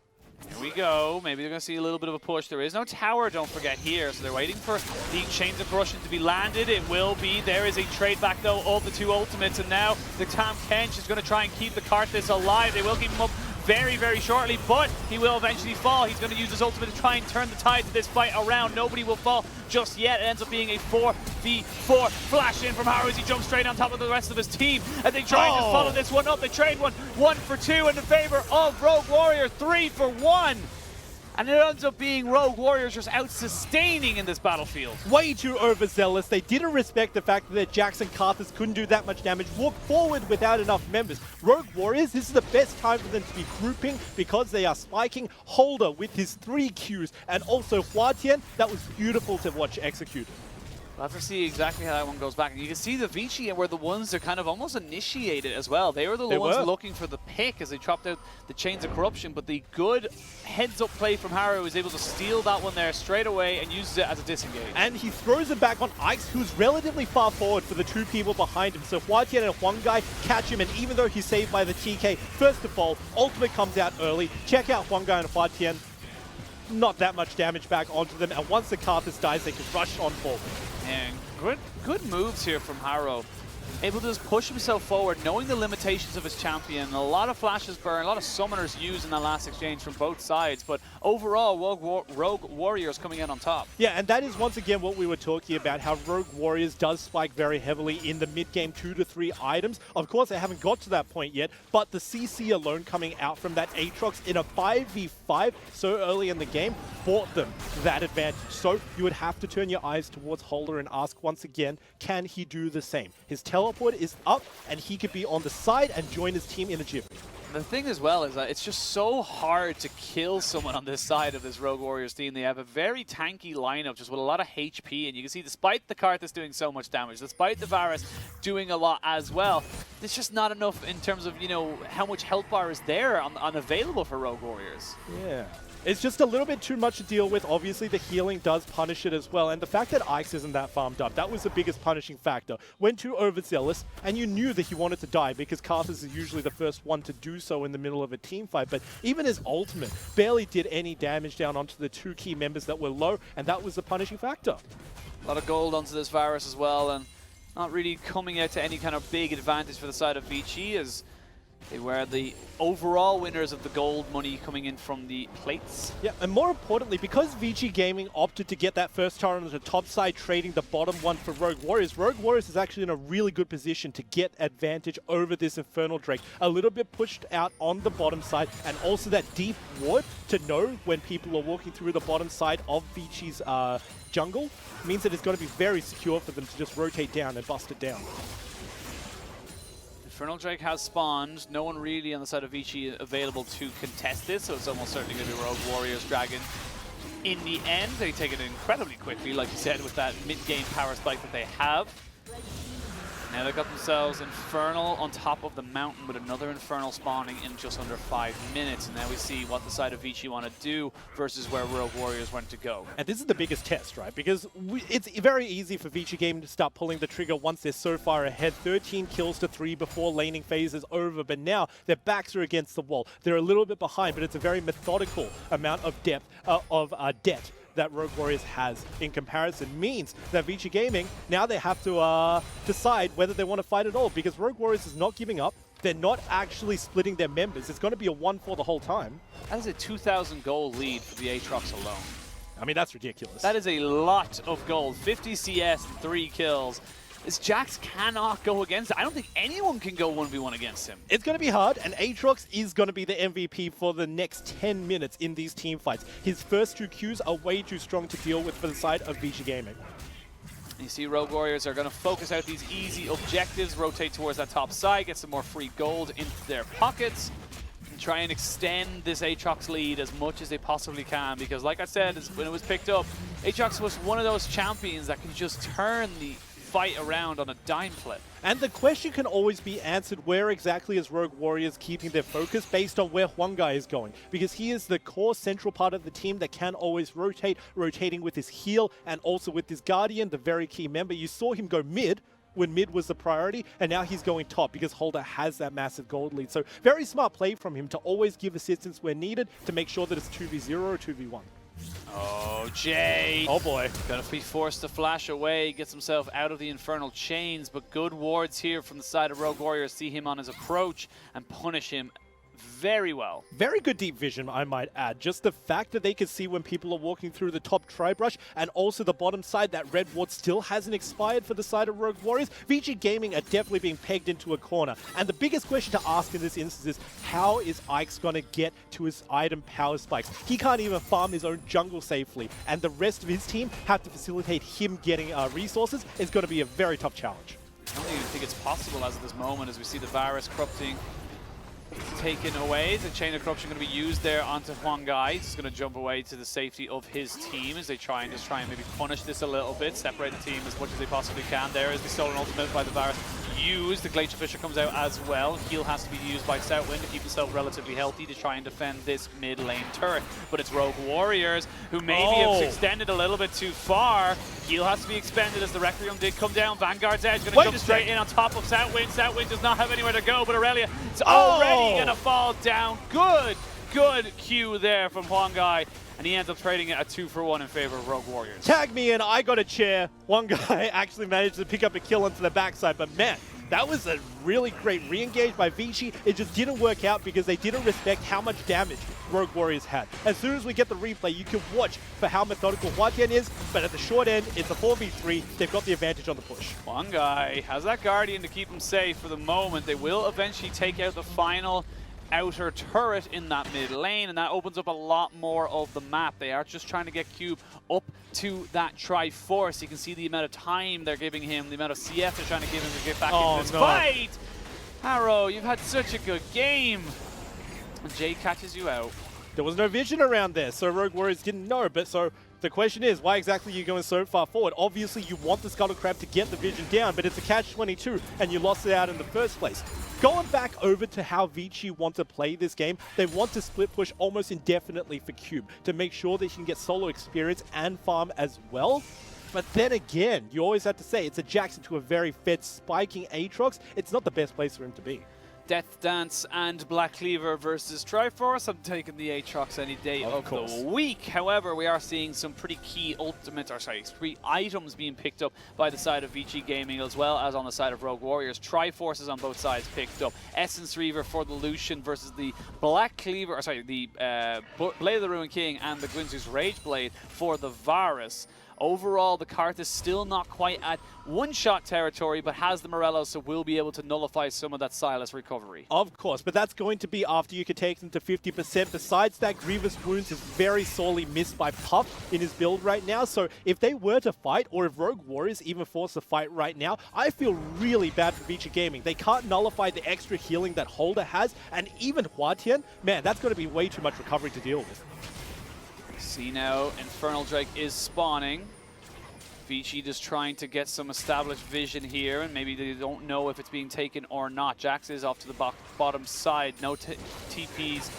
Here we go. Maybe they're going to see a little bit of a push. There is no tower, don't forget, here. So they're waiting for the Chains of Corruption to be landed. It will be. There is a trade back, though, of the 2 ultimates. And now the Tahm Kench is going to try and keep the Karthus alive. They will keep him up very, very shortly, but he will eventually fall. He's going to use his ultimate to try and turn the tide of this fight around. Nobody will fall just yet. It ends up being a 4v4 flash in from Haro as he jumps straight on top of the rest of his team. And they try and just follow this one up. They trade one for 2 in the favor of Rogue Warrior, 3 for 1. And it ends up being Rogue Warriors just out-sustaining in this battlefield. Way too overzealous. They didn't respect the fact that Jax and Karthus couldn't do that much damage. Walk forward without enough members. Rogue Warriors, this is the best time for them to be grouping because they are spiking Holder with his 3 Qs. And also HuaTian, that was beautiful to watch executed. We'll have to see exactly how that one goes back. And you can see the Vici were the ones that kind of almost initiated as well. They were the ones looking for the pick as they chopped out the Chains of Corruption. But the good heads-up play from Haro was able to steal that one there straight away and uses it as a disengage. And he throws it back on Ike's, who's relatively far forward for the 2 people behind him. So HuaTian and Huanggai catch him, and even though he's saved by the TK, first of all, ultimate comes out early. Check out Huanggai and HuaTian. Not that much damage back onto them, and once the Karthus dies, they can rush on forward. And good moves here from Haro. Able to just push himself forward, knowing the limitations of his champion. A lot of flashes burn, a lot of summoners used in that last exchange from both sides. But overall, Rogue Warriors coming in on top. Yeah, and that is once again what we were talking about, how Rogue Warriors does spike very heavily in the mid-game 2 to 3 items. Of course, they haven't got to that point yet, but the CC alone coming out from that Aatrox in a 5v5 so early in the game bought them that advantage. So you would have to turn your eyes towards Holder and ask once again, can he do the same? His teleport is up, and he could be on the side and join his team in a jiffy. The thing as well is that it's just so hard to kill someone on this side of this Rogue Warriors team. They have a very tanky lineup just with a lot of HP, and you can see despite the Karthus doing so much damage, despite the Varus doing a lot as well, there's just not enough in terms of, you know, how much health bar is there unavailable for Rogue Warriors. Yeah. It's just a little bit too much to deal with. Obviously, the healing does punish it as well. And the fact that Ike's isn't that farmed up, that was the biggest punishing factor. Went too overzealous, and you knew that he wanted to die because Karthus is usually the first one to do so in the middle of a team fight. But even his ultimate barely did any damage down onto the 2 key members that were low, and that was the punishing factor. A lot of gold onto this Varus as well, and not really coming out to any kind of big advantage for the side of Vici as they were the overall winners of the gold money coming in from the plates. Yeah, and more importantly, because Vici Gaming opted to get that first tower on the top side, trading the bottom one for Rogue Warriors is actually in a really good position to get advantage over this Infernal Drake. A little bit pushed out on the bottom side, and also that deep ward to know when people are walking through the bottom side of Vici's jungle means that it's going to be very secure for them to just rotate down and bust it down. Infernal Drake has spawned. No one really on the side of Vici available to contest this, so it's almost certainly going to be Rogue Warriors Dragon. In the end, they take it incredibly quickly, like you said, with that mid-game power spike that they have. Now they've got themselves Infernal on top of the mountain with another Infernal spawning in just under 5 minutes. And now we see what the side of Vici want to do versus where Rogue Warriors want to go. And this is the biggest test, right? Because it's very easy for Vici Gaming to start pulling the trigger once they're so far ahead. 13 kills to 3 before laning phase is over. But now their backs are against the wall. They're a little bit behind, but it's a very methodical amount of depth debt that Rogue Warriors has in comparison. Means that Vici Gaming, now they have to decide whether they want to fight at all, because Rogue Warriors is not giving up. They're not actually splitting their members. It's going to be a 1-4 the whole time. That is a 2,000 gold lead for the Aatrox alone. I mean, that's ridiculous. That is a lot of gold. 50 CS, 3 kills. is Jax cannot go against it. I don't think anyone can go 1v1 against him. It's going to be hard, and Aatrox is going to be the MVP for the next 10 minutes in these team fights. His first 2 Qs are way too strong to deal with for the side of Vici Gaming. You see Rogue Warriors are going to focus out these easy objectives, rotate towards that top side, get some more free gold into their pockets, and try and extend this Aatrox lead as much as they possibly can. Because like I said, when it was picked up, Aatrox was one of those champions that can just turn the fight around on a dime flip. And the question can always be answered, where exactly is Rogue Warriors keeping their focus based on where Huanggai is going? Because he is the core central part of the team that can always rotate, rotating with his heal and also with his Guardian, the very key member. You saw him go mid when mid was the priority, and now he's going top because Holder has that massive gold lead. So very smart play from him to always give assistance where needed to make sure that it's 2v0 or 2v1. Oh, Jay. Oh boy. Gonna be forced to flash away, gets himself out of the infernal chains, but good wards here from the side of Rogue Warriors. See him on his approach and punish him very well. Very good deep vision, I might add. Just the fact that they can see when people are walking through the top tri-brush, and also the bottom side, that red ward still hasn't expired for the side of Rogue Warriors. Vici Gaming are definitely being pegged into a corner. And the biggest question to ask in this instance is, how is Ike's going to get to his item power spikes? He can't even farm his own jungle safely, and the rest of his team have to facilitate him getting resources. It's going to be a very tough challenge. I don't even think it's possible as of this moment, as we see the Varus corrupting taken away. The Chain of Corruption going to be used there onto Huanggai. He's going to jump away to the safety of his team as they try and maybe punish this a little bit, separate the team as much as they possibly can. There is the stolen ultimate by the Varus used. The Glacier Fisher comes out as well. Heal has to be used by Southwind to keep himself relatively healthy to try and defend this mid lane turret. But it's Rogue Warriors who maybe have extended a little bit too far. Heal has to be expended as the Requiem did come down. Vanguard's Edge going to jump straight in on top of Southwind. Southwind does not have anywhere to go, but Irelia is already going to fall down. Good Q there from Huanggai. And he ends up trading it a 2-for-1 in favor of Rogue Warriors. Tag me in, I got a chair. One guy actually managed to pick up a kill onto the backside, but man, that was a really great re-engage by Vici. It just didn't work out because they didn't respect how much damage Rogue Warriors had. As soon as we get the replay, you can watch for how methodical HuaTian is, but at the short end, it's a 4v3. They've got the advantage on the push. One guy has that Guardian to keep him safe for the moment. They will eventually take out the final outer turret in that mid lane, and that opens up a lot more of the map. They are just trying to get Cube up to that Triforce. You can see the amount of time they're giving him, the amount of CF they're trying to give him to get back into this fight. Haro, you've had such a good game. And Jay catches you out. There was no vision around there, so Rogue Warriors didn't know, but so the question is, why exactly are you going so far forward? Obviously, you want the Scuttle Crab to get the vision down, but it's a catch-22, and you lost it out in the first place. Going back over to how Vici want to play this game, they want to split push almost indefinitely for Cube to make sure that he can get solo experience and farm as well. But then again, you always have to say, it's a Jax into a very fed spiking Aatrox. It's not the best place for him to be. Death Dance and Black Cleaver versus Triforce. I'm taking the Aatrox any day of the week. However, we are seeing some pretty key free items being picked up by the side of Vici Gaming as well as on the side of Rogue Warriors. Triforces on both sides picked up. Essence Reaver for the Lucian versus the Black Cleaver, the Blade of the Ruined King and the Gwynzu's Rage Blade for the Varus. Overall, the Karthus still not quite at one-shot territory, but has the Morelos, so will be able to nullify some of that Sylas recovery. Of course, but that's going to be after you can take them to 50%. Besides that, Grievous Wounds is very sorely missed by Puff in his build right now, so if they were to fight, or if Rogue Warriors even force a fight right now, I feel really bad for Vici Gaming. They can't nullify the extra healing that Holder has, and even HuaTian, man, that's going to be way too much recovery to deal with. See now, Infernal Drake is spawning. Vici just trying to get some established vision here, and maybe they don't know if it's being taken or not. Jax is off to the bottom side. No TPs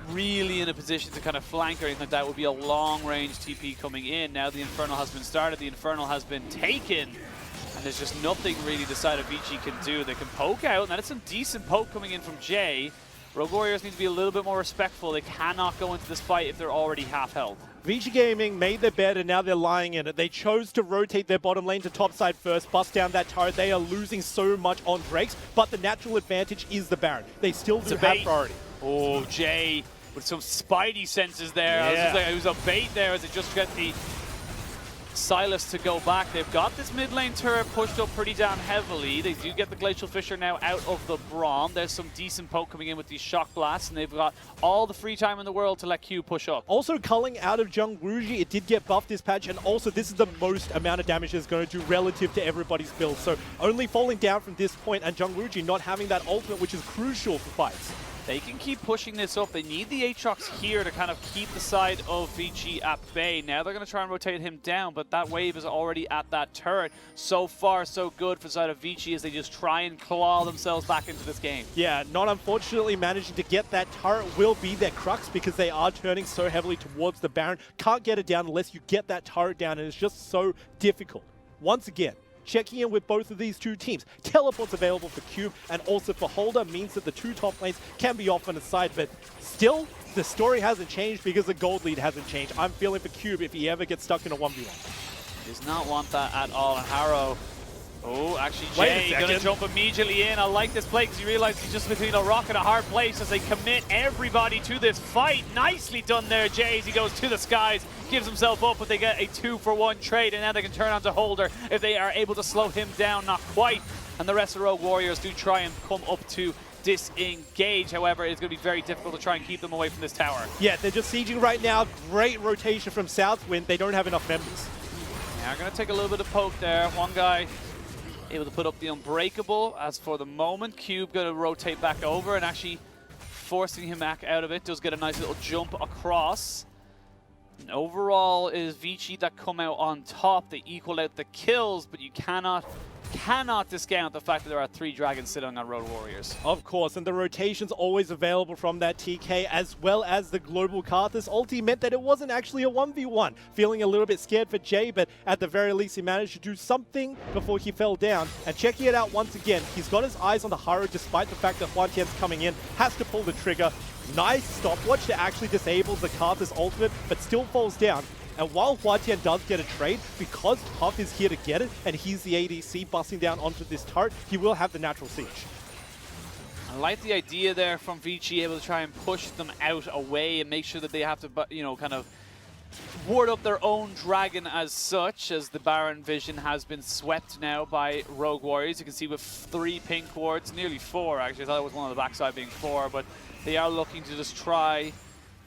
really in a position to kind of flank or anything like that. Would be a long-range TP coming in. Now the Infernal has been started. The Infernal has been taken. And there's just nothing really the side of Vici can do. They can poke out, and that is some decent poke coming in from Jay. Rogue Warriors need to be a little bit more respectful. They cannot go into this fight if they're already half health. Vici Gaming made their bed and now they're lying in it. They chose to rotate their bottom lane to top side first, bust down that turret. They are losing so much on Drakes, but the natural advantage is the Baron. They still do have priority. Oh, Jay with some spidey senses there. Yeah. It was a bait there as it just got the Sylas to go back. They've got this mid lane turret pushed up pretty damn heavily. They do get the Glacial Fissure now out of the Braum. There's some decent poke coming in with these shock blasts, and they've got all the free time in the world to let Q push up. Also culling out of ZWuJi, it did get buffed this patch, and also this is the most amount of damage it's going to do relative to everybody's build. So only falling down from this point, and ZWuJi not having that ultimate, which is crucial for fights. They can keep pushing this up. They need the Aatrox here to kind of keep the side of Vici at bay. Now they're going to try and rotate him down, but that wave is already at that turret. So far, so good for the side of Vici as they just try and claw themselves back into this game. Yeah, not unfortunately managing to get that turret will be their crux because they are turning so heavily towards the Baron. Can't get it down unless you get that turret down, and it's just so difficult. Once again, checking in with both of these two teams. Teleport's available for Cube and also for Holder means that the two top lanes can be off on the side, but still, the story hasn't changed because the gold lead hasn't changed. I'm feeling for Cube if he ever gets stuck in a 1v1. Does not want that at all, and Haro. Oh, actually, Jay going to jump immediately in. I like this play because you realize he's just between a rock and a hard place as they commit everybody to this fight. Nicely done there, Jay, as he goes to the skies, gives himself up, but they get a 2-for-1 trade, and now they can turn on to Holder if they are able to slow him down. Not quite. And the rest of the Rogue Warriors do try and come up to disengage. However, it's going to be very difficult to try and keep them away from this tower. Yeah, they're just sieging right now. Great rotation from Southwind. They don't have enough members. Yeah, I'm going to take a little bit of poke there. Huanggai able to put up the Unbreakable. As for the moment, Cube going to rotate back over and actually forcing him back out of it. Does get a nice little jump across. And overall, it is Vici that come out on top. They equal out the kills, but you cannot discount the fact that there are 3 dragons sitting on Road Warriors. Of course, and the rotation's always available from that TK, as well as the global Karthus ulti meant that it wasn't actually a 1v1. Feeling a little bit scared for Jay, but at the very least he managed to do something before he fell down. And checking it out once again, he's got his eyes on the Haro despite the fact that HuaTian's coming in, has to pull the trigger. Nice stopwatch to actually disable the Karthus ultimate, but still falls down. And while HuaTian does get a trade, because Puff is here to get it, and he's the ADC busting down onto this turret, he will have the natural siege. I like the idea there from Vici, able to try and push them out away and make sure that they have to, you know, kind of ward up their own dragon as such, as the Baron vision has been swept now by Rogue Warriors. You can see with 3 pink wards, nearly 4 actually. I thought it was one on the backside being 4, but they are looking to just try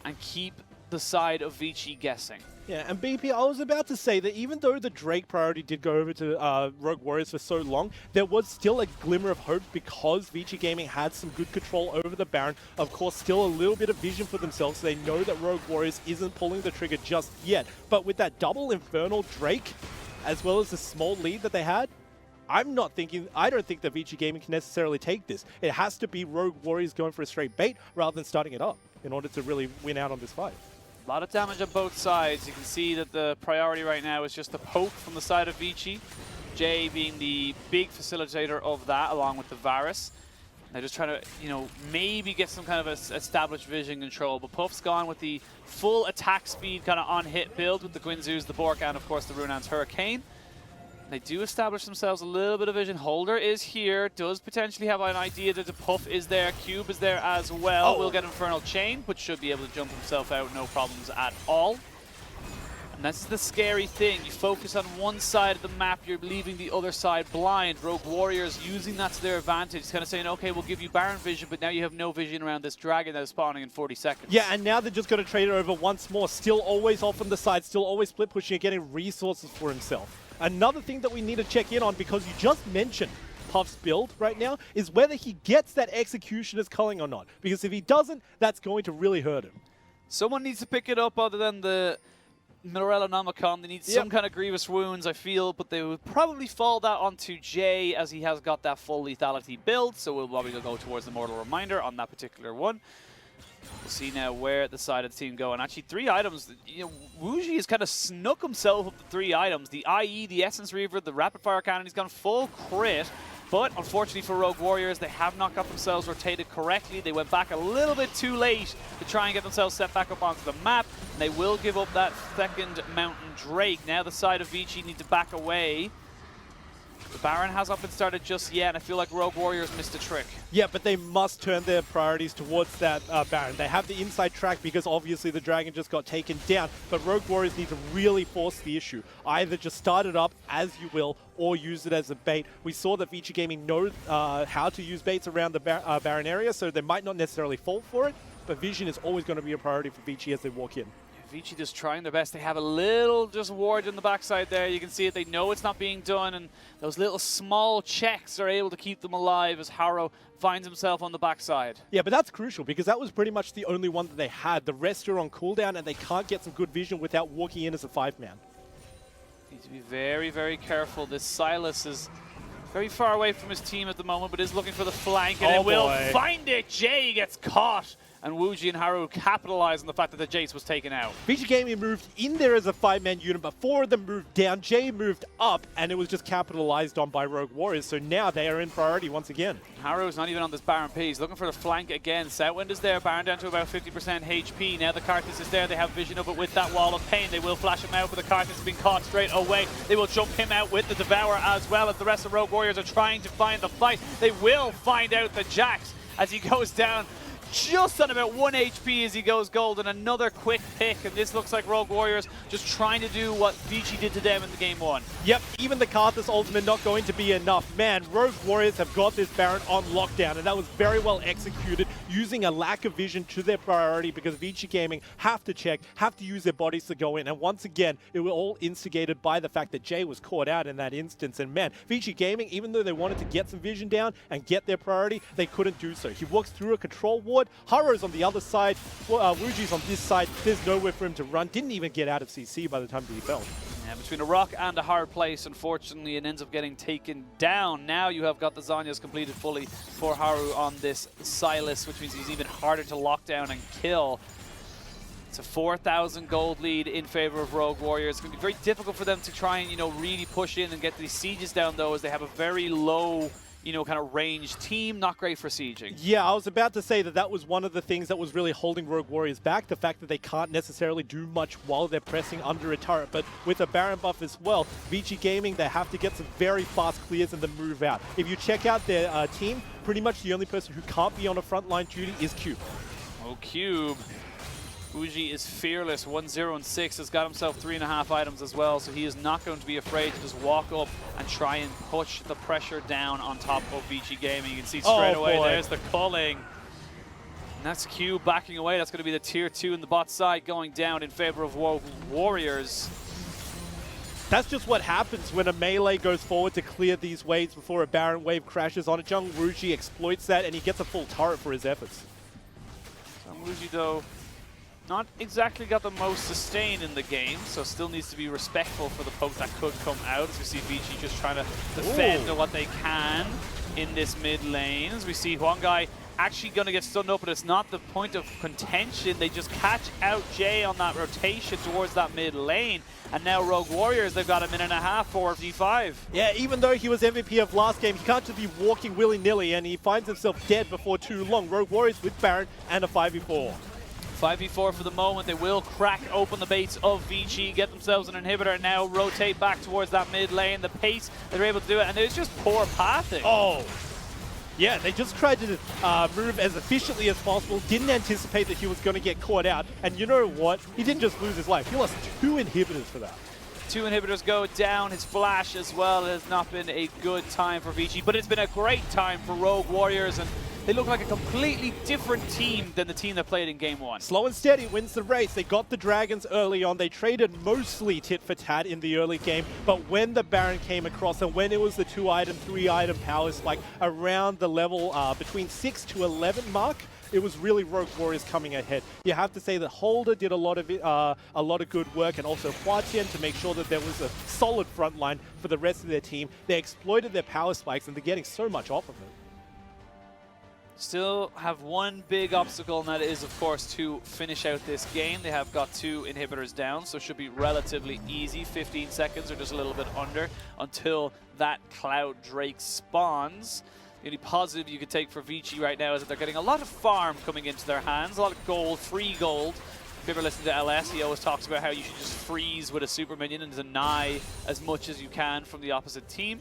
and keep the side of Vici guessing. Yeah, and BP, I was about to say that even though the Drake priority did go over to Rogue Warriors for so long, there was still a glimmer of hope because Vici Gaming had some good control over the Baron. Of course, still a little bit of vision for themselves. So they know that Rogue Warriors isn't pulling the trigger just yet. But with that double Infernal Drake, as well as the small lead that they had, I don't think that Vici Gaming can necessarily take this. It has to be Rogue Warriors going for a straight bait rather than starting it up in order to really win out on this fight. A lot of damage on both sides. You can see that the priority right now is just the poke from the side of Vici. Jay being the big facilitator of that, along with the Varus. They're just trying to, you know, maybe get some kind of established vision control. But Puff's gone with the full attack speed kind of on-hit build with the Guinzoos, the Bork, and of course the Runan's Hurricane. They do establish themselves a little bit of vision. Holder is here, does potentially have an idea that the Puff is there, Cube is there as well. Will get Infernal Chain, but should be able to jump himself out, no problems at all. And that's the scary thing. You focus on one side of the map, you're leaving the other side blind. Rogue Warriors using that to their advantage, kind of saying, okay, we'll give you Baron vision, but now you have no vision around this dragon that is spawning in 40 seconds. Yeah, and now they're just going to trade it over once more. Still always off on the side, still always split pushing and getting resources for himself. Another thing that we need to check in on, because you just mentioned Puff's build right now, is whether he gets that Executioner's culling or not. Because if he doesn't, that's going to really hurt him. Someone needs to pick it up other than the Morellonomicon. They need some kind of grievous wounds, I feel, but they would probably fall that onto Jay, as he has got that full lethality build, so we'll probably go towards the Mortal Reminder on that particular one. We'll see now where the side of the team go. And actually 3 items. You know, ZWuJi has kind of snuck himself up the 3 items. The IE, the Essence Reaver, the Rapid Fire Cannon. He's gone full crit. But unfortunately for Rogue Warriors, they have not got themselves rotated correctly. They went back a little bit too late to try and get themselves set back up onto the map. And they will give up that second Mountain Drake. Now the side of Vici need to back away. The Baron hasn't been started just yet, and I feel like Rogue Warriors missed a trick. Yeah, but they must turn their priorities towards that Baron. They have the inside track because obviously the Dragon just got taken down, but Rogue Warriors need to really force the issue. Either just start it up as you will, or use it as a bait. We saw that Vici Gaming know how to use baits around the Baron area, so they might not necessarily fall for it, but vision is always going to be a priority for Vici as they walk in. Vici just trying their best. They have a little just ward in the backside there. You can see it. They know it's not being done, and those little small checks are able to keep them alive as Haro finds himself on the backside. Yeah, but that's crucial because that was pretty much the only one that they had. The rest are on cooldown, and they can't get some good vision without walking in as a 5-man. Need to be very, very careful. This Sylas is very far away from his team at the moment, but is looking for the flank, and it will find it. Jay gets caught. And ZWuJi and Haro capitalize on the fact that the Jayce was taken out. Vici Gaming moved in there as a 5-man unit, but 4 of them moved down. Jay moved up, and it was just capitalized on by Rogue Warriors. So now they are in priority once again. Haro's not even on this Baron P. He's looking for the flank again. Southwind is there. Baron down to about 50% HP. Now the Karthus is there. They have vision of it with that wall of pain. They will flash him out, but the Karthus has been caught straight away. They will jump him out with the Devour as well as the rest of Rogue Warriors are trying to find the fight. They will find out the Jax as he goes down. Just on about 1 HP as he goes gold, and another quick pick, and this looks like Rogue Warriors just trying to do what Vici did to them in the game 1. Yep, even the Karthus ultimate not going to be enough. Man, Rogue Warriors have got this Baron on lockdown, and that was very well executed, using a lack of vision to their priority because Vici Gaming have to check, have to use their bodies to go in, and once again, it was all instigated by the fact that Jay was caught out in that instance, and man, Vici Gaming, even though they wanted to get some vision down and get their priority, they couldn't do so. He walks through a control ward. Haro's on the other side, ZWuJi's on this side. There's nowhere for him to run. Didn't even get out of CC by the time he fell. Yeah, between a rock and a hard place, unfortunately, it ends up getting taken down. Now you have got the Zhonya's completed fully for Haro on this Sylas, which means he's even harder to lock down and kill. It's a 4,000 gold lead in favor of Rogue Warriors. It's going to be very difficult for them to try and, really push in and get these sieges down, though, as they have a very low kind of range team, not great for sieging. Yeah, I was about to say that that was one of the things that was really holding Rogue Warriors back, the fact that they can't necessarily do much while they're pressing under a turret. But with a Baron buff as well, Vici Gaming, they have to get some very fast clears and then move out. If you check out their team, pretty much the only person who can't be on a frontline duty is Cube. Oh, Cube. ZWuJi is fearless, 1-0 and 6, has got himself 3.5 items as well, so he is not going to be afraid to just walk up and try and push the pressure down on top of Vici Gaming. You can see straight away, there's the culling. And that's Cube backing away. That's going to be the tier 2 in the bot side going down in favor of Rogue Warriors. That's just what happens when a melee goes forward to clear these waves before a Baron wave crashes on it. ZWuJi exploits that, and he gets a full turret for his efforts. ZWuJi, though, not exactly got the most sustain in the game, so still needs to be respectful for the poke that could come out. As we see Vici just trying to defend what they can in this mid lane. As we see Huanggai actually going to get stunned up, but it's not the point of contention. They just catch out Jay on that rotation towards that mid lane. And now Rogue Warriors, they've got a minute and a half for V5. Yeah, even though he was MVP of last game, he can't just be walking willy-nilly, and he finds himself dead before too long. Rogue Warriors with Baron and a 5v4. 5v4 for the moment. They will crack open the baits of Vici, get themselves an inhibitor, and now rotate back towards that mid lane. The pace, they're able to do it, and it's just poor pathing. Oh, yeah, they just tried to move as efficiently as possible, didn't anticipate that he was going to get caught out, and you know what? He didn't just lose his life, he lost 2 inhibitors for that. 2 inhibitors go down. His flash as well has not been a good time for Vici, but it's been a great time for Rogue Warriors, and they look like a completely different team than the team that played in game 1. Slow and steady wins the race. They got the Dragons early on. They traded mostly tit for tat in the early game, but when the Baron came across and when it was the 2-item, 3-item power spike around the level between 6 to 11 mark, it was really Rogue Warriors coming ahead. You have to say that Holder did a lot of good work, and also HuaTian to make sure that there was a solid front line for the rest of their team. They exploited their power spikes, and they're getting so much off of it. Still have one big obstacle, and that is, of course, to finish out this game. They have got 2 inhibitors down, so it should be relatively easy. 15 seconds or just a little bit under until that Cloud Drake spawns. The only positive you could take for Vici right now is that they're getting a lot of farm coming into their hands, a lot of gold, free gold. If you ever listen to LS, he always talks about how you should just freeze with a super minion and deny as much as you can from the opposite team.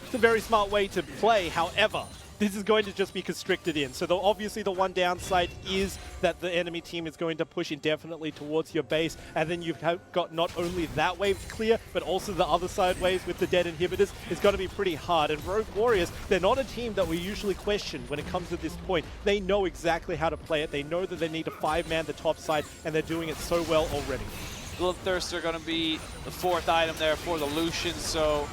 It's a very smart way to play, however, this is going to just be constricted in. So obviously the one downside is that the enemy team is going to push indefinitely towards your base, and then you've got not only that wave clear, but also the other side waves with the dead inhibitors. It's going to be pretty hard. And Rogue Warriors, they're not a team that we usually question when it comes to this point. They know exactly how to play it. They know that they need to 5-man the top side, and they're doing it so well already. Bloodthirster going to be the 4th item there for the Lucian, so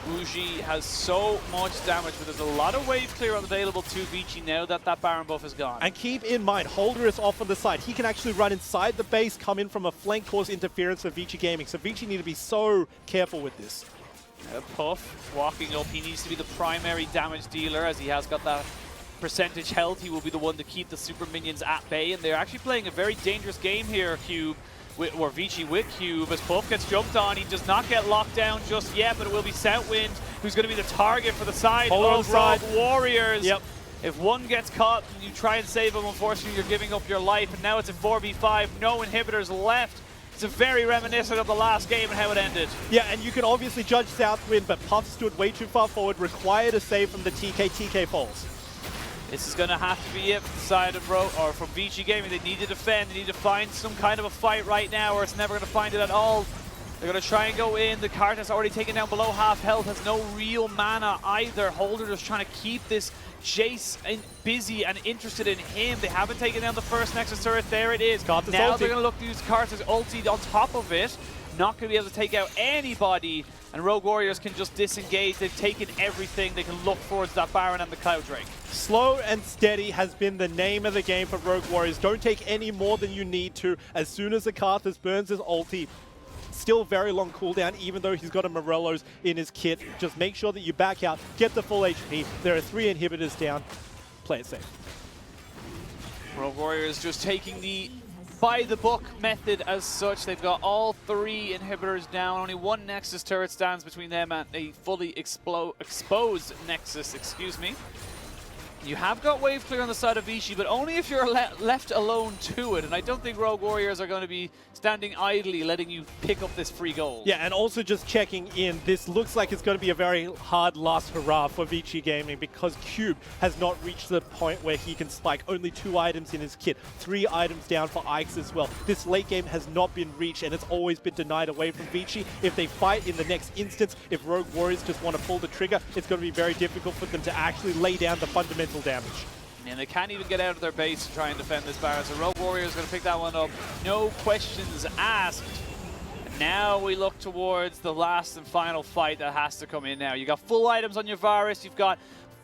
ZWuJi has so much damage, but there's a lot of wave clear available to Vici now that that Baron buff is gone. And keep in mind, Holder is off on the side. He can actually run inside the base, come in from a flank, cause interference for Vici Gaming. So Vici need to be so careful with this. Puff walking up. He needs to be the primary damage dealer as he has got that percentage health. He will be the one to keep the super minions at bay, and they're actually playing a very dangerous game here, Cube. Or Vici with Cube, as Puff gets jumped on. He does not get locked down just yet, but it will be Southwind who's going to be the target for the side of Rogue Warriors. Yep. If one gets caught and you try and save him, unfortunately you're giving up your life, and now it's a 4v5, no inhibitors left. It's a very reminiscent of the last game and how it ended. Yeah, and you can obviously judge Southwind, but Puff stood way too far forward, required a save from the TK. TK falls. This is going to have to be it from the side of from Vici Gaming. They need to defend. They need to find some kind of a fight right now, or it's never going to find it at all. They're going to try and go in. The Karthus already taken down below half health, has no real mana either. Holder just trying to keep this Jayce busy and interested in him. They haven't taken down the first Nexus turret. There it is. Karthus now ulti. they're going to look to use Karthus ulti on top of it. Not going to be able to take out anybody, and Rogue Warriors can just disengage. They've taken everything. They can look towards that Baron and the Cloud Drake. Slow and steady has been the name of the game for Rogue Warriors. Don't take any more than you need to. As soon as the Karthus burns his ulti, still very long cooldown, even though he's got a Morello's in his kit. Just make sure that you back out, get the full HP. There are 3 inhibitors down. Play it safe. Rogue Warriors just taking the by-the-book method as such. They've got all 3 inhibitors down. Only 1 Nexus turret stands between them and a fully exposed Nexus, excuse me. You have got wave clear on the side of Vici, but only if you're left alone to it. And I don't think Rogue Warriors are going to be standing idly letting you pick up this free gold. Yeah, and also just checking in, this looks like it's going to be a very hard last hurrah for Vici Gaming, because Cube has not reached the point where he can spike. Only 2 items in his kit, 3 items down for Ike's as well. This late game has not been reached, and it's always been denied away from Vici. If they fight in the next instance, if Rogue Warriors just want to pull the trigger, it's going to be very difficult for them to actually lay down the fundamental damage. And they can't even get out of their base to try and defend this Baron. So Rogue Warriors going to pick that one up. No questions asked. And now we look towards the last and final fight that has to come in now. You got full items on your Varus. You've got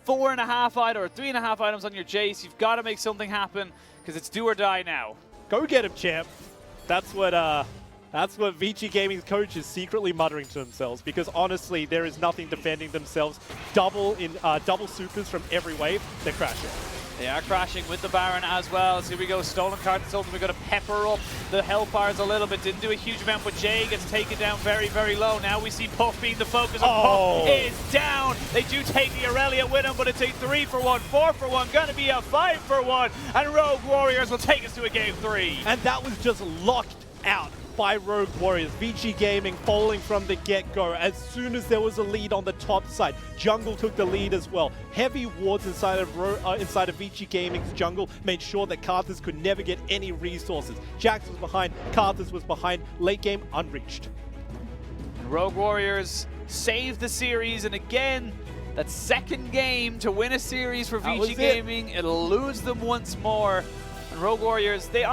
4.5 items or 3.5 items on your Jayce. You've got to make something happen because it's do or die now. Go get him, champ. That's what Vici Gaming's coach is secretly muttering to themselves, because honestly, there is nothing defending themselves. Double supers from every wave, they're crashing. They are crashing with the Baron as well. So here we go, stolen Karthus ultimate. We've got to pepper up the health bars a little bit. Didn't do a huge amount, but Jay gets taken down very, very low. Now we see Puff being the focus, and Puff is down. They do take the Irelia with him, but it's a 3-for-1, 4-for-1, gonna be a 5-for-1, and Rogue Warriors will take us to a game 3. And that was just locked out by Rogue Warriors. Vici Gaming falling from the get-go. As soon as there was a lead on the top side, Jungle took the lead as well. Heavy wards inside of Vici Gaming's jungle made sure that Karthus could never get any resources. Jax was behind, Karthus was behind, late game unreached. And Rogue Warriors saved the series, and again, that second game to win a series for Vici Gaming, it eludes them once more. And Rogue Warriors, they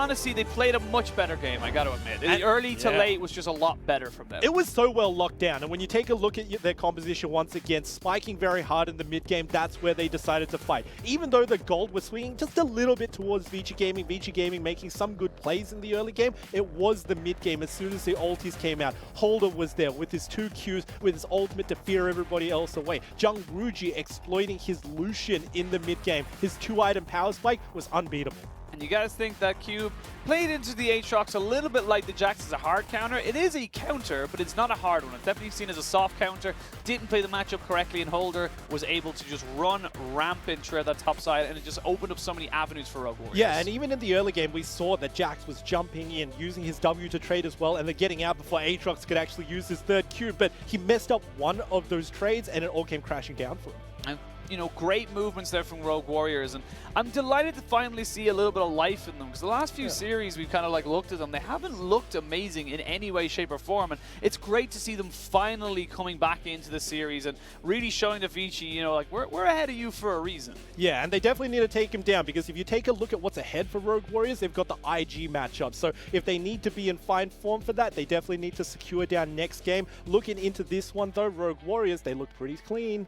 played a much better game, I got to admit. The early to late was just a lot better from them. It was so well locked down, and when you take a look at their composition once again, spiking very hard in the mid game, that's where they decided to fight. Even though the gold was swinging just a little bit towards Vici Gaming making some good plays in the early game, it was the mid game. As soon as the ultis came out, Holder was there with his 2 Qs, with his ultimate to fear everybody else away. ZWuJi exploiting his Lucian in the mid game. His 2-item power spike was unbeatable. And And you guys think that Cube played into the Aatrox a little bit like the Jayce as a hard counter. It is a counter, but it's not a hard one. It's definitely seen as a soft counter. Didn't play the matchup correctly, and Holder was able to just run rampant throughout that top side, and it just opened up so many avenues for Rogue Warriors. Yeah, and even in the early game, we saw that Jayce was jumping in, using his W to trade as well, and then getting out before Aatrox could actually use his third cube, but he messed up one of those trades, and it all came crashing down for him. And, you know, great movements there from Rogue Warriors, and I'm delighted to finally see a little bit of life in them, because the last few series we've kind of like looked at them, they haven't looked amazing in any way, shape, or form, and it's great to see them finally coming back into the series and really showing the Vici, you know, like, we're ahead of you for a reason. Yeah, and they definitely need to take him down, because if you take a look at what's ahead for Rogue Warriors, they've got the IG matchup. So if they need to be in fine form for that, they definitely need to secure down next game. Looking into this one, though, Rogue Warriors, they look pretty clean.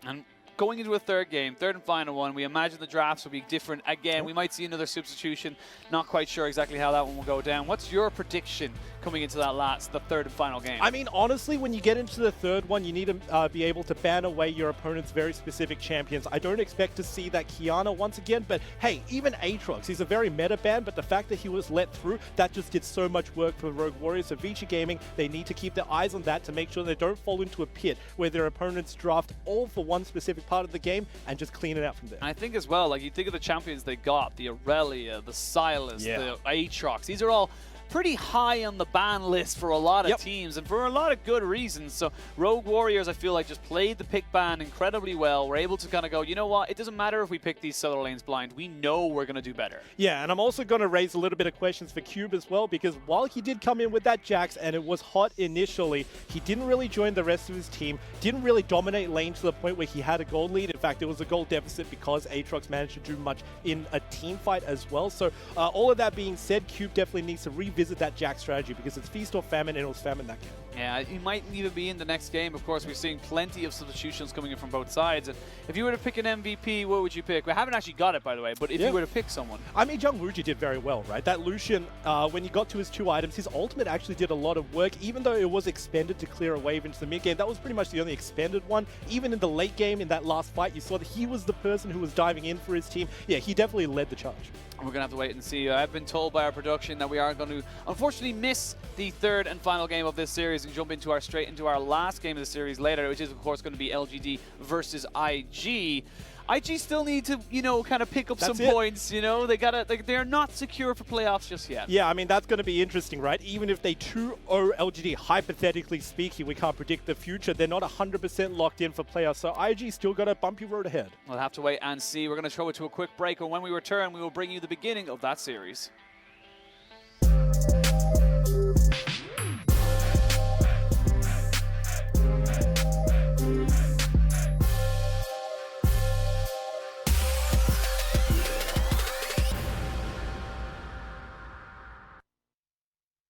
And going into a third game, third and final one, we imagine the drafts will be different again. We might see another substitution. Not quite sure exactly how that one will go down. What's your prediction coming into the third and final game? I mean, honestly, when you get into the third one, you need to be able to ban away your opponent's very specific champions. I don't expect to see that Qiyana once again, but hey, even Aatrox, he's a very meta ban, but the fact that he was let through, that just did so much work for Rogue Warriors. So Vici Gaming, they need to keep their eyes on that to make sure they don't fall into a pit where their opponents draft all for one specific part of the game and just clean it out from there. I think as well, like, you think of the champions they got, the Irelia, the Sylas, the Aatrox, these are all pretty high on the ban list for a lot of teams, and for a lot of good reasons. So Rogue Warriors, I feel like, just played the pick ban incredibly well. We're able to kind of go, you know what, it doesn't matter if we pick these solo lanes blind. We know we're going to do better. Yeah, and I'm also going to raise a little bit of questions for Cube as well, because while he did come in with that Jayce and it was hot initially, he didn't really join the rest of his team, didn't really dominate lane to the point where he had a gold lead. In fact, it was a gold deficit because Aatrox managed to do much in a team fight as well. So all of that being said, Cube definitely needs to revisit that Jayce strategy, because it's feast or famine, and it was famine that game. Yeah, he might even be in the next game. Of course, we're seeing plenty of substitutions coming in from both sides. And if you were to pick an MVP, what would you pick? We haven't actually got it, by the way, but if you were to pick someone. I mean, ZWuJi did very well, right? That Lucian, when he got to his 2 items, his ultimate actually did a lot of work, even though it was expended to clear a wave into the mid game. That was pretty much the only expended one. Even in the late game, in that last fight, you saw that he was the person who was diving in for his team. Yeah, he definitely led the charge. We're going to have to wait and see. I've been told by our production that we are going to, unfortunately, miss the third and final game of this series and jump straight into our last game of the series later, which is, of course, going to be LGD versus IG. IG still need to, you know, kind of pick up some points, you know. They're not secure for playoffs just yet. Yeah, I mean, that's going to be interesting, right? Even if they 2-0 LGD, hypothetically speaking, we can't predict the future. They're not 100% locked in for playoffs, so IG still got a bumpy road ahead. We'll have to wait and see. We're going to throw it to a quick break, and when we return, we will bring you the beginning of that series.